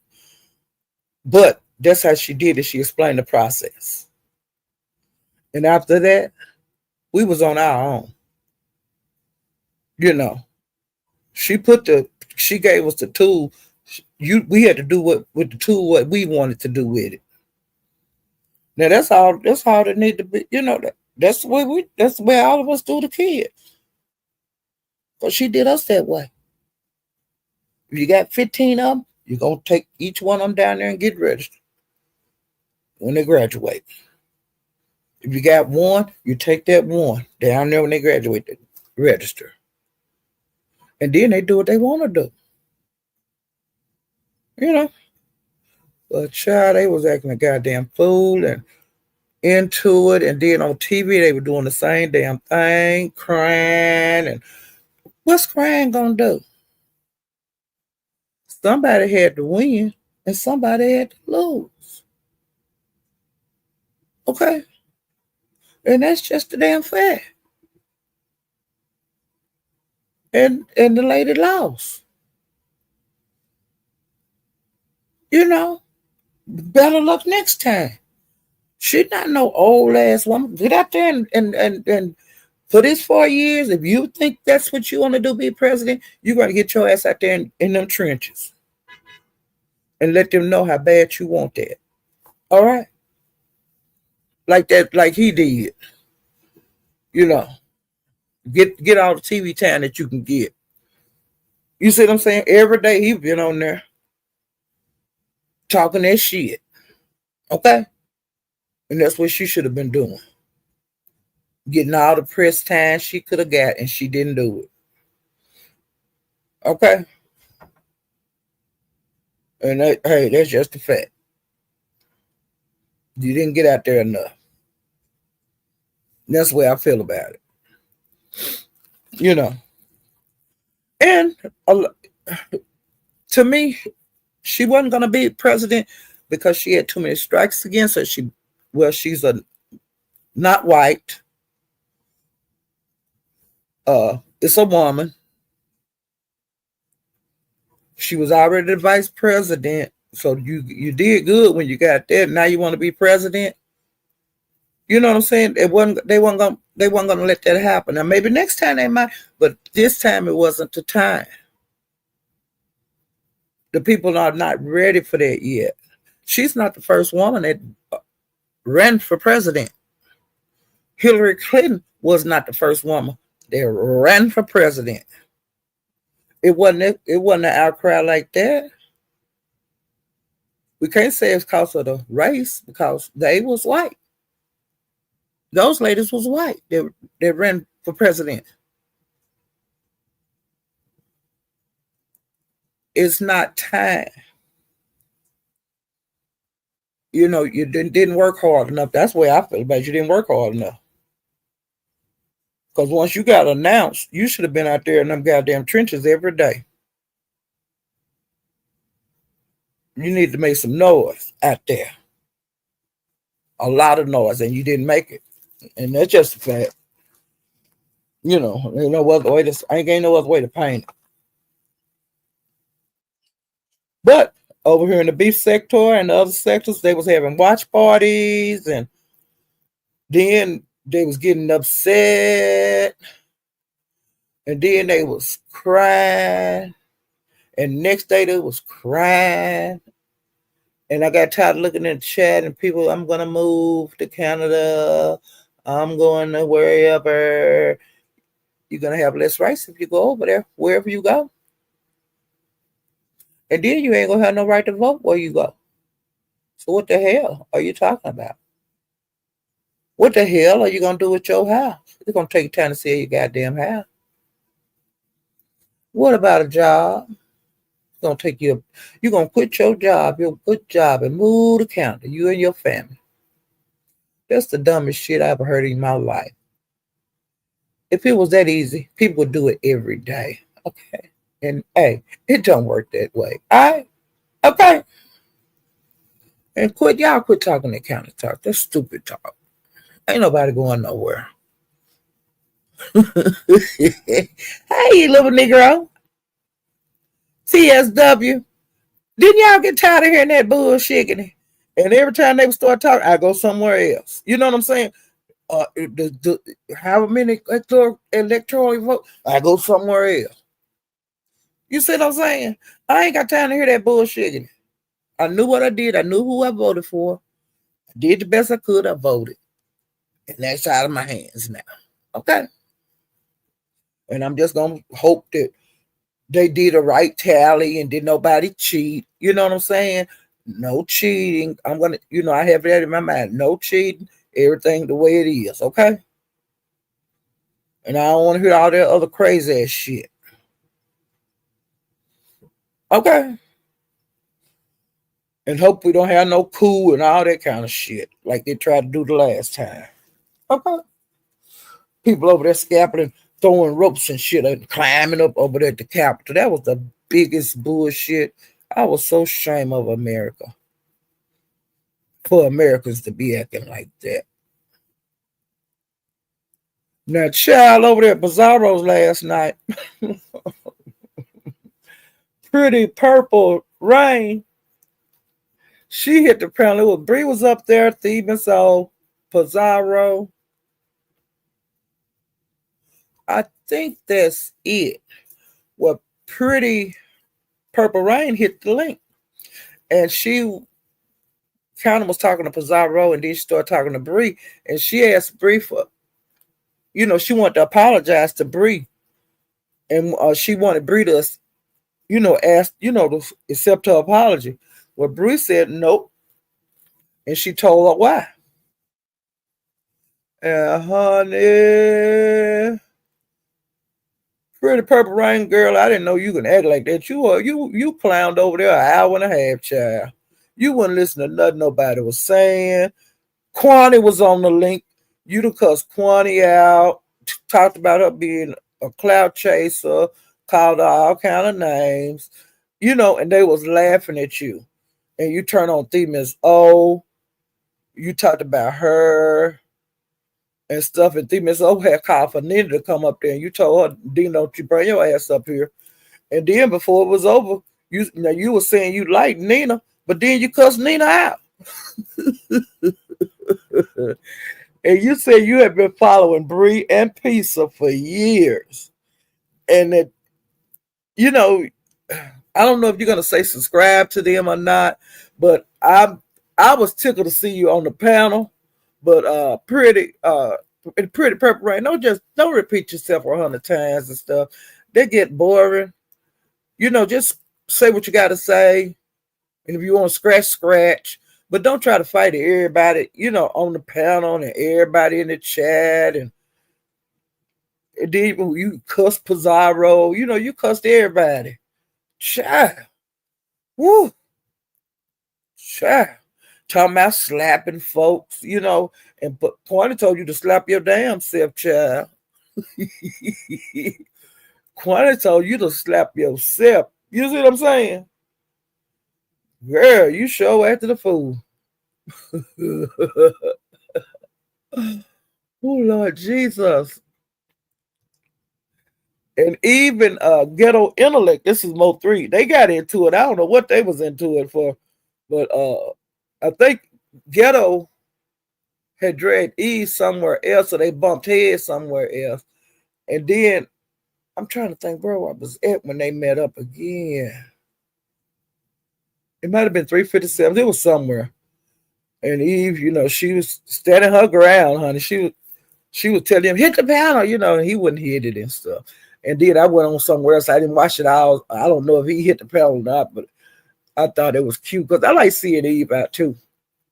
But that's how she did it. She explained the process. And after that, we was on our own. She gave us the tool. We had to do with the tool what we wanted to do with it. Now that's all that need to be, that's the way all of us do the kids. But she did us that way. If you got 15 of them, you're gonna take each one of them down there and get registered when they graduate. If you got one, you take that one down there when they graduate to register. And then they do what they want to do. You know. But child, they was acting a goddamn fool and into it. And then on TV, they were doing the same damn thing, crying. And what's crying gonna do? Somebody had to win and somebody had to lose. Okay? And that's just the damn fact. and the lady lost. You know, better luck next time. She not no old ass woman. Get out there and for this 4 years, if you think that's what you want to do, be president, you got to get your ass out there in them trenches and let them know how bad you want that. All right, like that, like he did. You know, get all the TV time that you can get. You see what I'm saying? Every day he been on there talking that shit. Okay, and that's what she should have been doing, getting all the press time she could have got, and she didn't do it. Okay, and hey, that's just a fact. You didn't get out there enough. That's the way I feel about it. You know, and to me, she wasn't gonna be president because she had too many strikes against her. She's a not white. It's a woman. She was already the vice president, so you did good when you got there. Now you want to be president. You know what I'm saying? They weren't gonna let that happen. Now maybe next time they might, but this time it wasn't the time. The people are not ready for that yet. She's not the first woman that ran for president. Hillary Clinton was not the first woman that ran for president. It wasn't an outcry like that. We can't say it's because of the race because they was white. Those ladies was white. They ran for president. It's not time. You didn't work hard enough. That's the way I feel about it. You didn't work hard enough. Because once you got announced, you should have been out there in them goddamn trenches every day. You need to make some noise out there. A lot of noise, and you didn't make it. And that's just a fact. Ain't no other way to ain't no other way to paint it. But over here in the beef sector and the other sectors, they was having watch parties, and then they was getting upset, and then they was crying, and next day they was crying. And I got tired of looking at the chat and people, I'm gonna move to Canada, I'm going to wherever. You're gonna have less rights if you go over there, wherever you go. And then you ain't gonna have no right to vote where you go. So what the hell are you talking about? What the hell are you gonna do with your house? It's gonna take time to sell your goddamn house. What about a job? It's gonna take you. You're gonna quit your good job, and move to Canada. You and your family. That's the dumbest shit I ever heard in my life. If it was that easy, people would do it every day. Okay. And hey, it don't work that way. All right. Okay. And y'all quit talking that kind of talk. That's stupid talk. Ain't nobody going nowhere. Hey, little Negro. TSW. Didn't y'all get tired of hearing that bullshit? And every time they would start talking, I go somewhere else. You know what I'm saying? However many electoral vote, I go somewhere else. You see what I'm saying? I ain't got time to hear that bullshit. I knew what I did. I knew who I voted for. I did the best I could. I voted. And that's out of my hands now. Okay. And I'm just going to hope that they did a right tally and did nobody cheat. You know what I'm saying? No cheating. I'm going to, I have that in my mind. No cheating. Everything the way it is. Okay. And I don't want to hear all that other crazy ass shit. Okay. And hope we don't have no coup and all that kind of shit like they tried to do the last time. Okay. People over there scalping, throwing ropes and shit and climbing up over there at the Capitol. That was the biggest bullshit. I was so ashamed of America. For Americans to be acting like that. Now, child over there at Bizarro's last night, pretty purple rain. She hit the panel. Bree was up there, thieving so Pizarro. I think that's it. Well, pretty purple rain hit the link, and she kind of was talking to Pizarro, and then she started talking to Bree, and she asked Bree for, she wanted to apologize to Bree, and she wanted Bree to, ask, to accept her apology. Well, Bree said nope, and she told her why. And honey, pretty purple rain girl, I didn't know you could act like that. You clowned over there an hour and a half, child. You wouldn't listen to nothing nobody was saying. Kwani was on the link. You done cussed Kwani out, talked about her being a cloud chaser, called her all kind of names, and they was laughing at you. And you turn on Thee Miss O. You talked about her and stuff, and Thee Miss O had called for Nina to come up there, and you told her, Dean, don't you bring your ass up here. And then before it was over, you were saying you liked Nina, but then you cussed Nina out. And you said you have been following Bree and Pisa for years. And that, I don't know if you're gonna say subscribe to them or not, but I was tickled to see you on the panel. But pretty purple rain. Don't repeat yourself 100 times and stuff. They get boring. Just say what you gotta say. And if you want to scratch. But don't try to fight everybody, on the panel and everybody in the chat. And then you cuss Pizarro, you cussed everybody. Child. Woo. Child. Talking about slapping folks, and Pointy told you to slap your damn self, child. Pointy told you to slap yourself. You see what I'm saying? Girl, you show after the fool. Oh, Lord Jesus. And even Ghetto Intellect, this is Mo 3, they got into it. I don't know what they was into it for, but I think Ghetto had dragged E somewhere else, so they bumped heads somewhere else. And then I'm trying to think where I was at when they met up again. It might have been 357. It was somewhere. And Eve, she was standing her ground, honey. She would tell him, hit the panel, and he wouldn't hit it and stuff. And then I went on somewhere else. I didn't watch it all. I don't know if he hit the panel or not, but I thought it was cute because I like seeing Eve out too.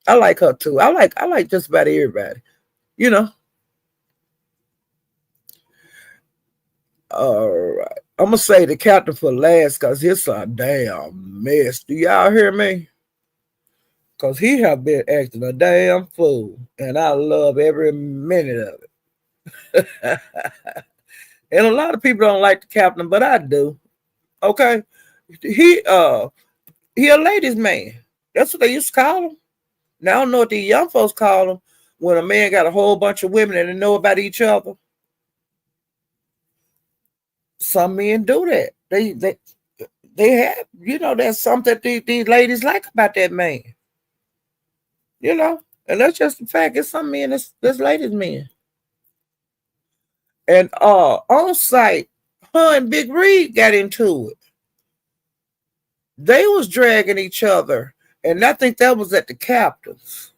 I like her too. I like just about everybody, you know. All right. I'm gonna say the captain for last because it's a damn mess. Do y'all hear me? Because he have been acting a damn fool, and I love every minute of it. And a lot of people don't like the captain, but I do. Okay, he a ladies' man. That's what they used to call him. Now I don't know what the young folks call him when a man got a whole bunch of women and they know about each other. Some men do that. They have, there's something that these ladies like about that man. And that's just the fact. It's some men that's ladies' men. And on site, her and Big Reed got into it. They was dragging each other, and I think that was at the captain's.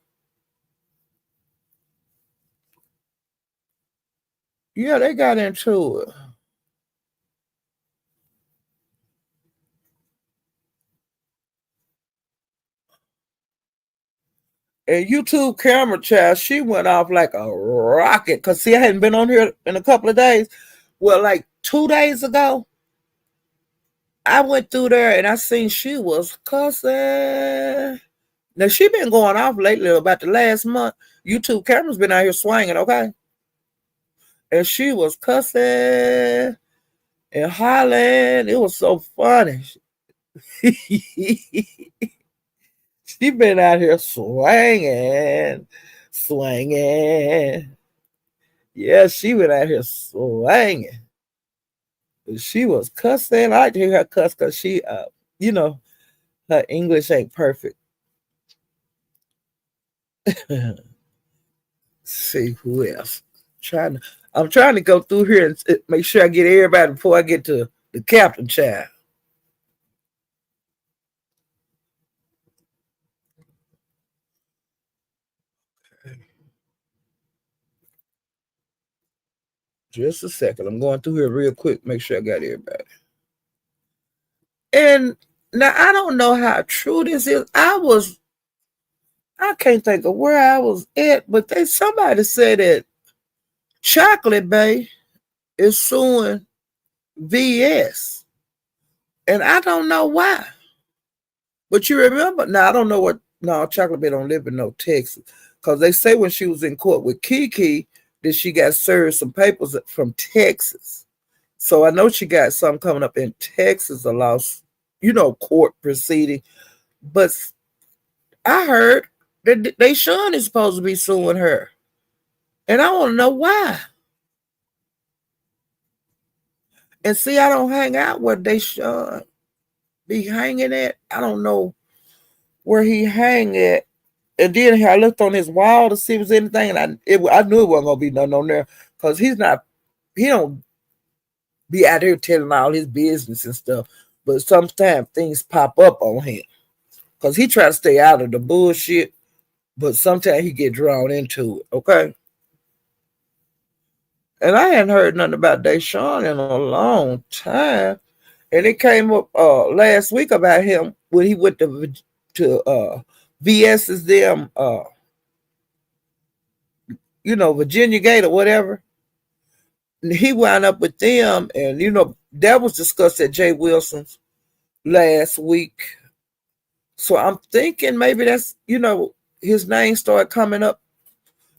Yeah, they got into it. And YouTube camera child, she went off like a rocket. Because, see, I hadn't been on here in a couple of days. Well, like 2 days ago, I went through there and I seen she was cussing. Now, she been going off lately about the last month. YouTube camera's been out here swinging, okay? And she was cussing and hollering. It was so funny. She been out here swinging. Yeah, she went out here swinging. She was cussing. I like to hear her cuss because she, you know, her English ain't perfect. See who else. I'm trying to go through here and make sure I get everybody before I get to the captain child. Just a second. I'm going through here real quick, make sure I got everybody. And now I don't know how true this is. I can't think of where I was at, but somebody said that Chocolate Bay is suing VS. And I don't know why. But you remember, now I don't know what, no, Chocolate Bay don't live in no Texas. Because they say when she was in court with Kiki, that she got served some papers from Texas. So I know she got something coming up in Texas, a loss, court proceeding. But I heard that they Sean is supposed to be suing her. And I want to know why. And see, I don't hang out where they Sean be hanging at. I don't know where he hang at. And then I looked on his wall to see if there was anything, and I knew it wasn't gonna be nothing on there because he don't be out here telling all his business and stuff. But sometimes things pop up on him because he try to stay out of the bullshit, but sometimes he get drawn into it. Okay, and I hadn't heard nothing about Deshaun in a long time, and it came up last week about him when he went to VS's them Virginia Gate or whatever. And he wound up with them, and that was discussed at Jay Wilson's last week. So I'm thinking maybe that's his name started coming up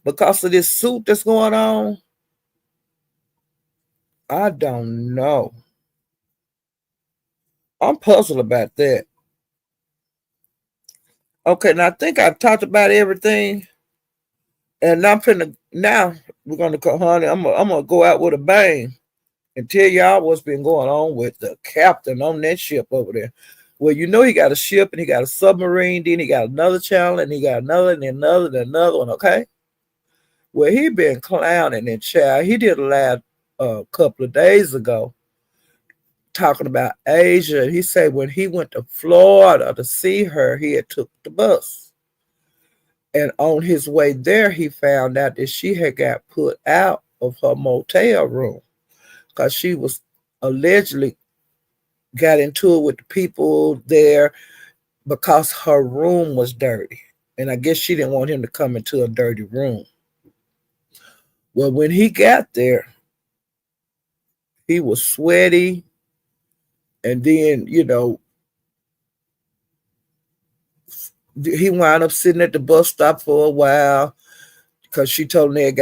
because of this suit that's going on. I don't know. I'm puzzled about that. Okay, now I think I've talked about everything, and now we're gonna go, honey. I'm gonna go out with a bang and tell y'all what's been going on with the captain on that ship over there. Well, he got a ship and he got a submarine, then he got another channel, and he got another and another and another one, okay? Well, he been clowning and child. He did a live a couple of days ago talking about Asia. He said when he went to Florida to see her, he had took the bus. And on his way there, he found out that she had got put out of her motel room because she was allegedly got into it with the people there because her room was dirty. And I guess she didn't want him to come into a dirty room. Well, when he got there, he was sweaty. And then, he wound up sitting at the bus stop for a while because she told him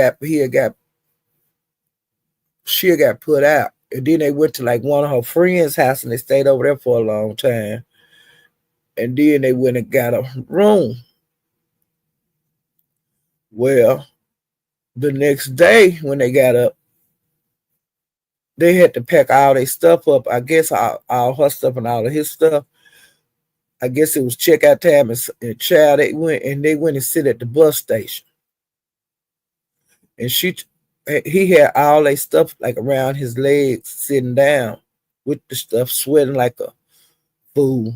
she had got put out. And then they went to like one of her friends' house and they stayed over there for a long time. And then they went and got a room. Well, the next day when they got up, they had to pack all their stuff up. I guess all her stuff and all of his stuff. I guess it was checkout time, and child, they went and sit at the bus station. And he had all their stuff like around his legs, sitting down with the stuff, sweating like a fool.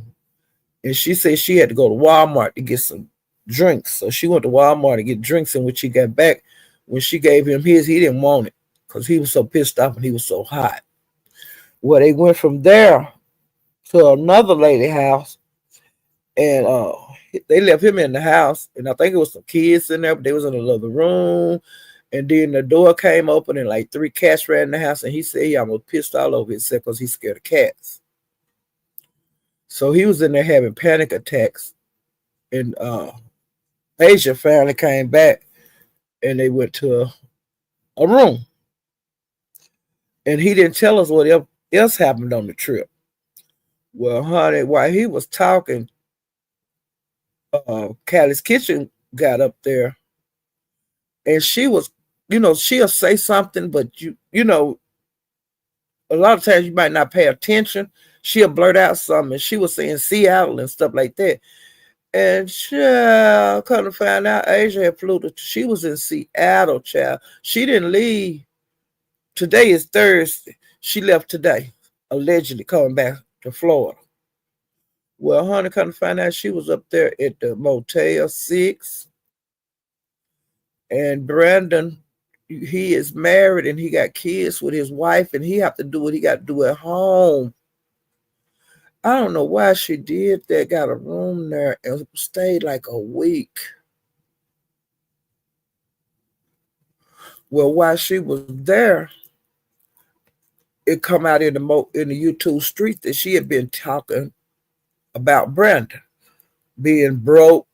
And she said she had to go to Walmart to get some drinks. So she went to Walmart to get drinks, and when she got back, when she gave him his, he didn't want it because he was so pissed off and he was so hot. Well, they went from there to another lady house, and they left him in the house, and I think it was some kids in there, but they was in another room. And then the door came open, and like 3 cats ran in the house, and he said he almost pissed all over himself because he's scared of cats. So he was in there having panic attacks, and Asia finally came back, and they went to a room, and he didn't tell us what else happened on the trip. Well, honey, while he was talking, Callie's Kitchen got up there, and she was she'll say something, but a lot of times you might not pay attention. She'll blurt out something, and she was saying Seattle and stuff like that. And child, come to find out, Asia had flew to. She was in Seattle, child. She didn't leave. Today is Thursday. She left today, allegedly coming back to Florida. Well, honey, come to find out, she was up there at the Motel 6. And Brandon, he is married and he got kids with his wife, and he have to do what he got to do at home. I don't know why she did that. Got a room there and stayed like a week. Well, while she was there, it come out in the YouTube street that she had been talking about Brandon being broke,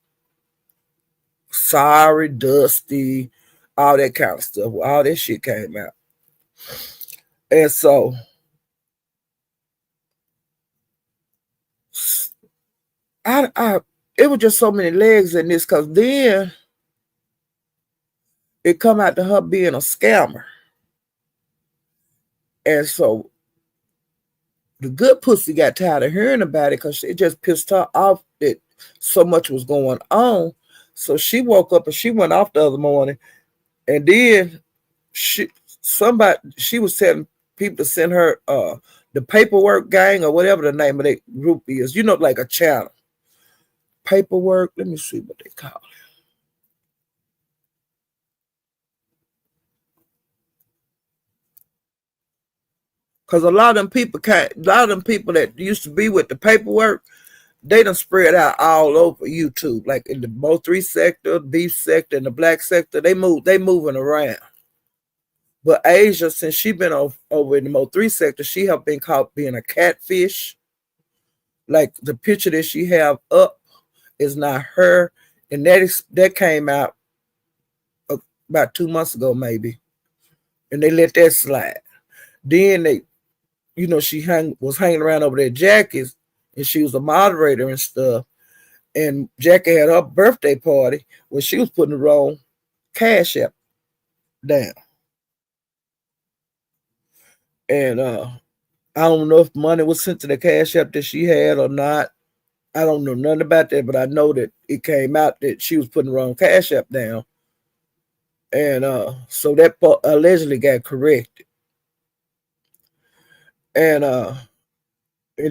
sorry, dusty, all that kind of stuff. All that shit came out. And so it was just so many legs in this, because then it come out to her being a scammer. And so the good pussy got tired of hearing about it, because it just pissed her off that so much was going on. So she woke up and she went off the other morning, and then she was telling people to send her the paperwork gang, or whatever the name of that group is, like a channel. Paperwork, let me see what they call it. Because a lot of them people that used to be with the paperwork, they done spread out all over YouTube, like in the Mo3 sector, beef sector, and the black sector. They moving around. But Asia, since she been over in the Mo3 sector, she have been caught being a catfish. Like the picture that she have up is not her, and that came out about 2 months ago, maybe, and they let that slide. Then they, she was hanging around over there, Jackie's, and she was a moderator and stuff. And Jackie had her birthday party when she was putting the wrong Cash App down. And I don't know if money was sent to the Cash App that she had or not. I don't know nothing about that, but I know that it came out that she was putting the wrong Cash App down. And so that allegedly got corrected. And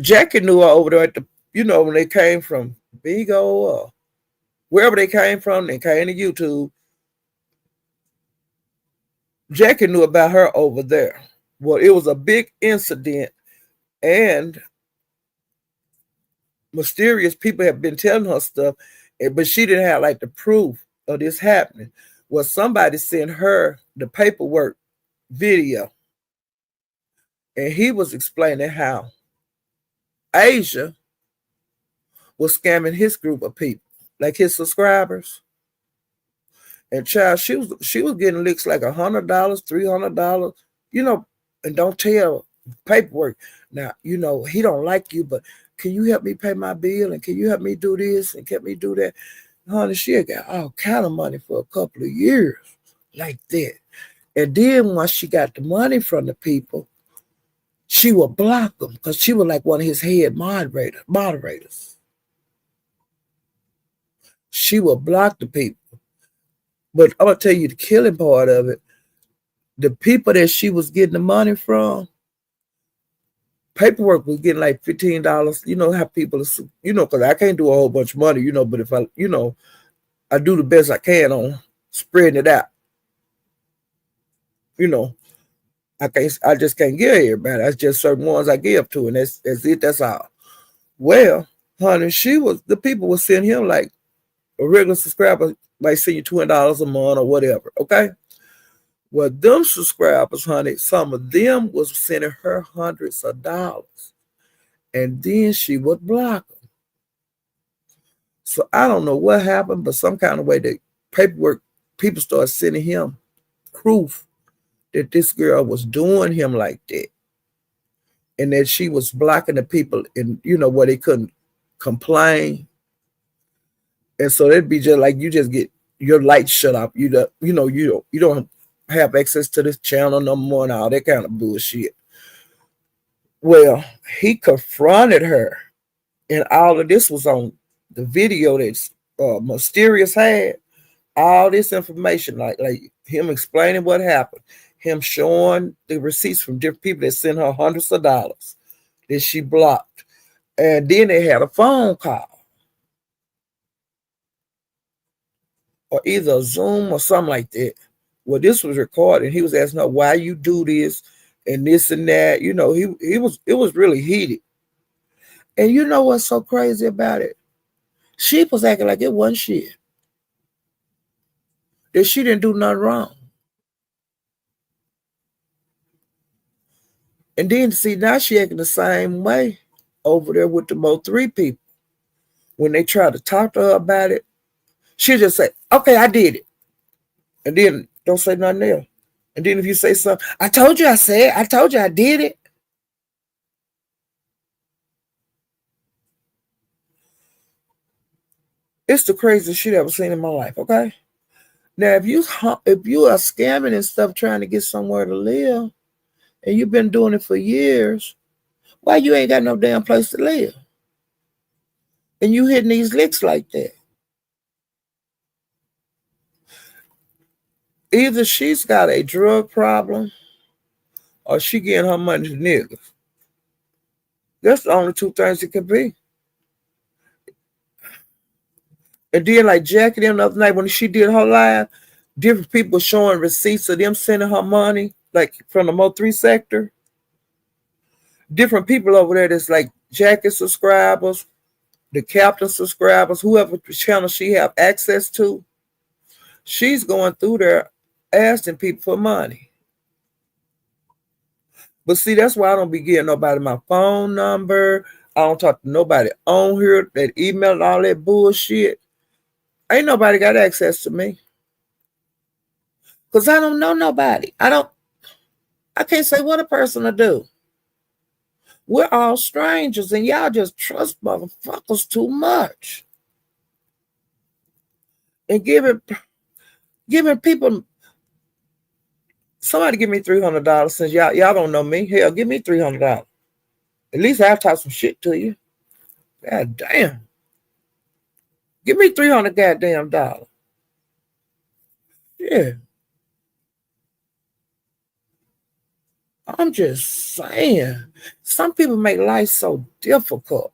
Jackie knew her over there at the, when they came from Bigo or wherever they came from, they came to YouTube. Jackie knew about her over there. Well, it was a big incident, and mysterious people have been telling her stuff, but she didn't have like the proof of this happening. Well, somebody sent her the paperwork video, and he was explaining how Asia was scamming his group of people, like his subscribers. And child, she was getting licks like $100, $300, and don't tell paperwork. Now, he don't like you, but can you help me pay my bill? And can you help me do this? And can me do that? Honey, she had got all kind of money for a couple of years like that. And then once she got the money from the people, she would block them, because she was like one of his head moderators. She would block the people. But I'm going to tell you the killing part of it. The people that she was getting the money from, paperwork was getting like $15. You know how people, because I can't do a whole bunch of money, but if I, I do the best I can on spreading it out. I just can't give everybody. That's just certain ones I give to, and that's it. That's all. Well, honey, the people were sending him like a regular subscriber might send you $20 a month or whatever. Okay. Well, them subscribers, honey, some of them was sending her hundreds of dollars, and then she would block them. So I don't know what happened, but some kind of way the paperwork people started sending him proof that this girl was doing him like that, and that she was blocking the people in, where they couldn't complain. And so it'd be just like you just get your light shut off. You don't have access to this channel no more and all that kind of bullshit. Well, he confronted her, and all of this was on the video that Mysterious had. All this information, like him explaining what happened, him showing the receipts from different people that sent her hundreds of dollars that she blocked. And then they had a phone call or either a Zoom or something like that. Well, this was recorded. He was asking her why you do this and this and that. You know, it was really heated. And you know what's so crazy about it? She was acting like it wasn't shit. That she didn't do nothing wrong. And then see now she acting the same way over there with the Mo3 people. When they try to talk to her about it, she just say, okay, I did it. And then don't say nothing else. And then if you say something, I told you I did it. It's the craziest shit I've ever seen in my life, okay? Now, if you are scamming and stuff trying to get somewhere to live, and you've been doing it for years, why you ain't got no damn place to live? And you hitting these licks like that. Either she's got a drug problem or she getting her money to niggas. That's the only two things it could be. And then like Jackie the other night when she did her live, different people showing receipts of them sending her money, like from the Mo3 sector. Different people over there that's like Jackie subscribers, the Captain subscribers, whoever channel she have access to. She's going through there asking people for money. But see, that's why I don't be getting nobody my phone number. I don't talk to nobody on here that email and all that bullshit. Ain't nobody got access to me. Because I don't know nobody. I can't say what a person to do. We're all strangers and y'all just trust motherfuckers too much. And giving people, somebody give me $300 since y'all don't know me. Hell, give me $300. At least I'll talk some shit to you. God damn. Give me 300 goddamn dollars. Yeah. I'm just saying. Some people make life so difficult.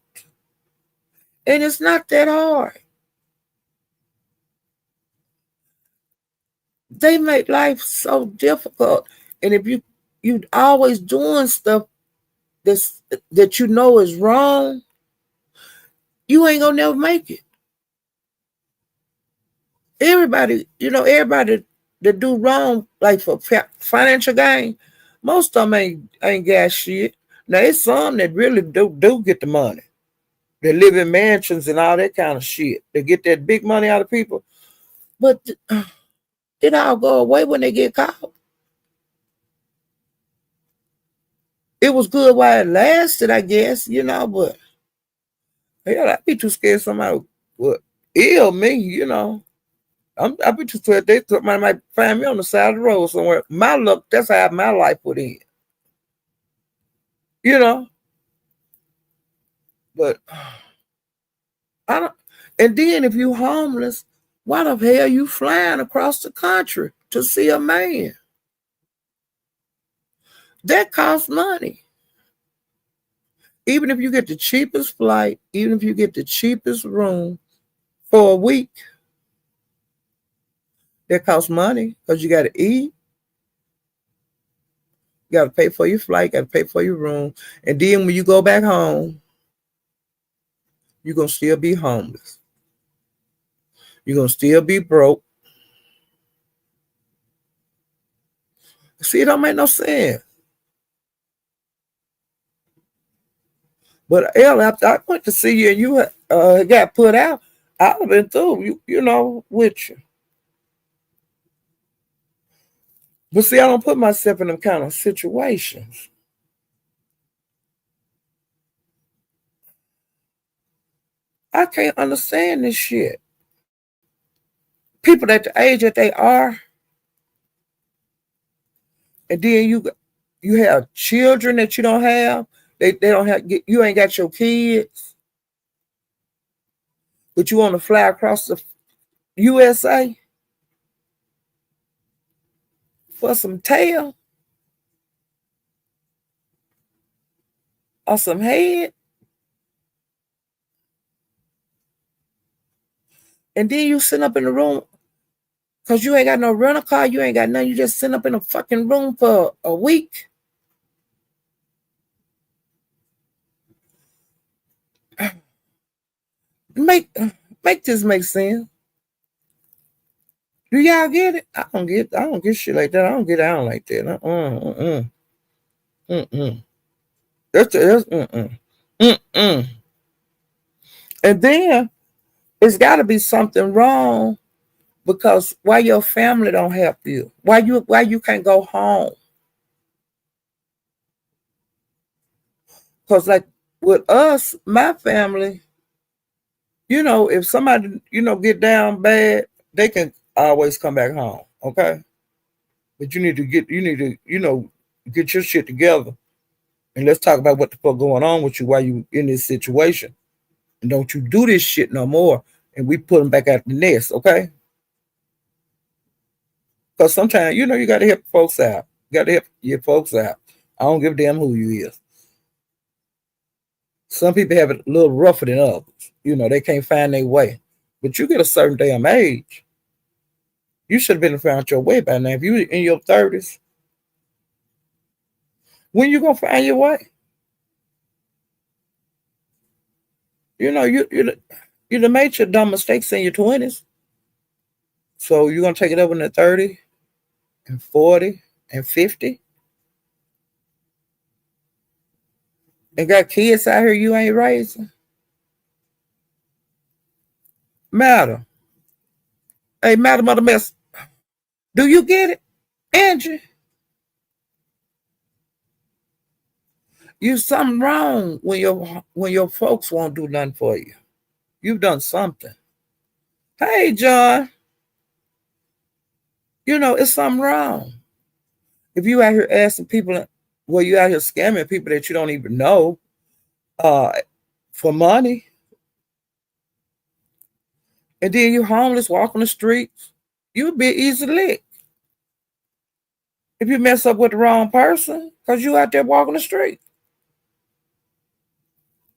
And it's not that hard. They make life so difficult. And if you always doing stuff that you know is wrong, you ain't gonna never make it. Everybody that do wrong, like for financial gain, most of them ain't got shit. Now, it's some that really do get the money. They live in mansions and all that kind of shit. They get that big money out of people. But it all go away when they get caught. It was good while it lasted, I guess, but hell, I'd be too scared somebody would ill me, I'd be too scared somebody might find me on the side of the road somewhere. My luck, that's how my life would end. You know? But I don't, and then if you homeless, why the hell you flying across the country to see a man? That costs money. Even if you get the cheapest flight, even if you get the cheapest room for a week, that costs money because you got to eat. You got to pay for your flight, got to pay for your room. And then when you go back home, you're going to still be homeless. You're going to still be broke. See, it don't make no sense. But Elle, after I went to see you and you got put out, I'd have been through, with you. But see, I don't put myself in them kind of situations. I can't understand this shit. People at the age that they are, And then you have children that you don't have. They don't have, you ain't got your kids, but you want to fly across the USA for some tail or some head. And then you sit up in the room because you ain't got no rental car, you ain't got nothing. You just sit up in a fucking room for a week. Make make this make sense. Do y'all get it? I don't get shit like that. I don't get down like that. That's And then it's gotta be something wrong because why your family don't help you? Why you can't go home? Because like with us, my family, if somebody, get down bad, they can always come back home. Okay. But you need to get your shit together and let's talk about what the fuck going on with you while you in this situation. And don't you do this shit no more. And we put them back out the nest, okay? Because sometimes, you got to help folks out. You got to help your folks out. I don't give a damn who you is. Some people have it a little rougher than others. They can't find their way. But you get a certain damn age, you should have been found your way by now. If you in your 30s, when you gonna find your way? You done made your dumb mistakes in your 20s. So you're gonna take it up in the 30 and 40 and 50 and got kids out here you ain't raising. Madam. Hey, Madam of the Mess, do you get it? Angie, you something wrong when your folks won't do nothing for you. You've done something. Hey, John, it's something wrong. If you out here asking people, well, you out here scamming people that you don't even know uh, for money, and then you're homeless, walking the streets, you'll be easy licked if you mess up with the wrong person because you out there walking the street,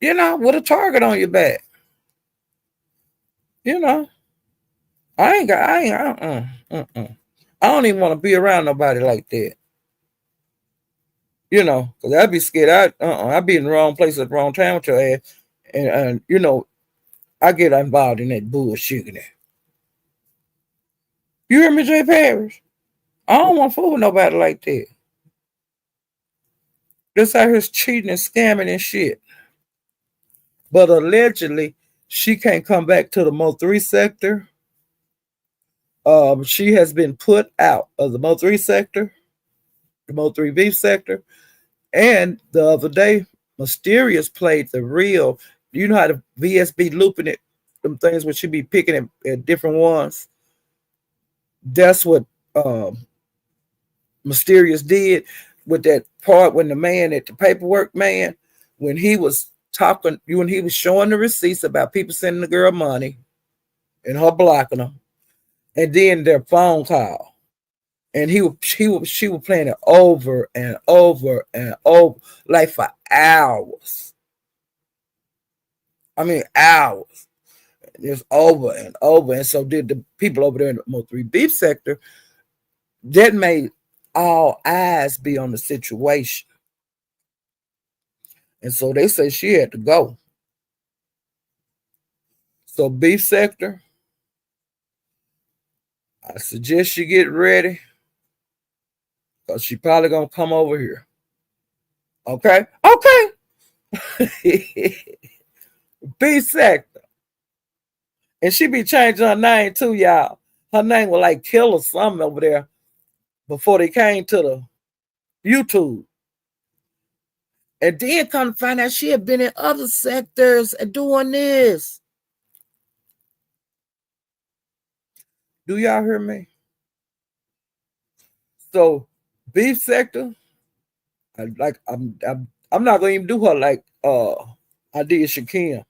with a target on your back. You know, I ain't, I don't even want to be around nobody like that. Because I'd be scared. I'd be in the wrong place at the wrong time with your ass, and I get involved in that bullshit. You hear me, Jay Parrish? I don't want to fool with nobody like that. This out here cheating and scamming and shit. But allegedly, she can't come back to the Mo3 sector. She has been put out of the Mo3 sector, the Mo3B sector. And the other day, Mysterious played the real. You know how the VSB looping it, them things where she be picking at different ones. That's what Mysterious did with that part when the man at the paperwork man, when he was showing the receipts about people sending the girl money and her blocking them, and then their phone call. And she was playing it over and over and over, like for hours. I mean hours. It's over and over. And so did the people over there in the Mo3 beef sector. That made all eyes be on the situation. And so they say she had to go. So beef sector, I suggest you get ready because she probably gonna come over here. Okay? Okay. Beef sector. And she be changing her name too, y'all. Her name was like Kill or something over there before they came to the YouTube. And then come to find out she had been in other sectors and doing this. Do y'all hear me? So beef sector, I'm not gonna even do her like I did Shakim.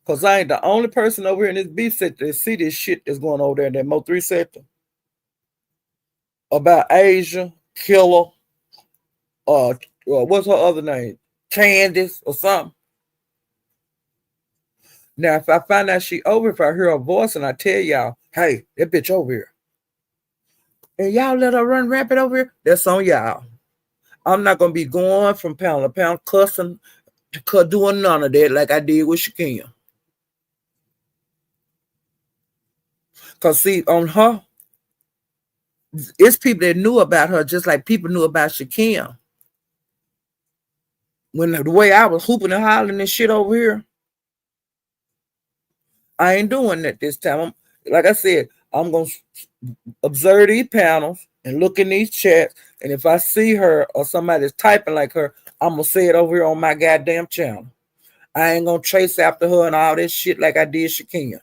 Cause I ain't the only person over here in this beef sector that see this shit that's going over there in that Mo3 sector about Asia, Killer, what's her other name? Candace or something. Now, if I find out she over, if I hear her voice and I tell y'all, hey, that bitch over here, and y'all let her run rapid over here, that's on y'all. I'm not gonna be going from pound to pound cussing to doing none of that like I did with Shakim. Cause see, on her, it's people that knew about her just like people knew about Shakim. When the way I was hooping and hollering and shit over here, I ain't doing that this time. Like I said, I'm gonna observe these panels and look in these chats, and if I see her or somebody's typing like her, I'm gonna say it over here on my goddamn channel. I ain't gonna chase after her and all this shit like I did Shakim.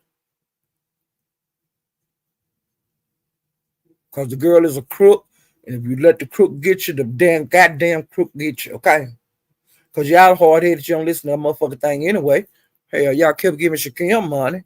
Cause the girl is a crook, and if you let the crook get you, the damn goddamn crook get you, okay? Cause y'all hard headed, you don't listen to that motherfucking thing anyway. Hell, y'all kept giving Shakim money.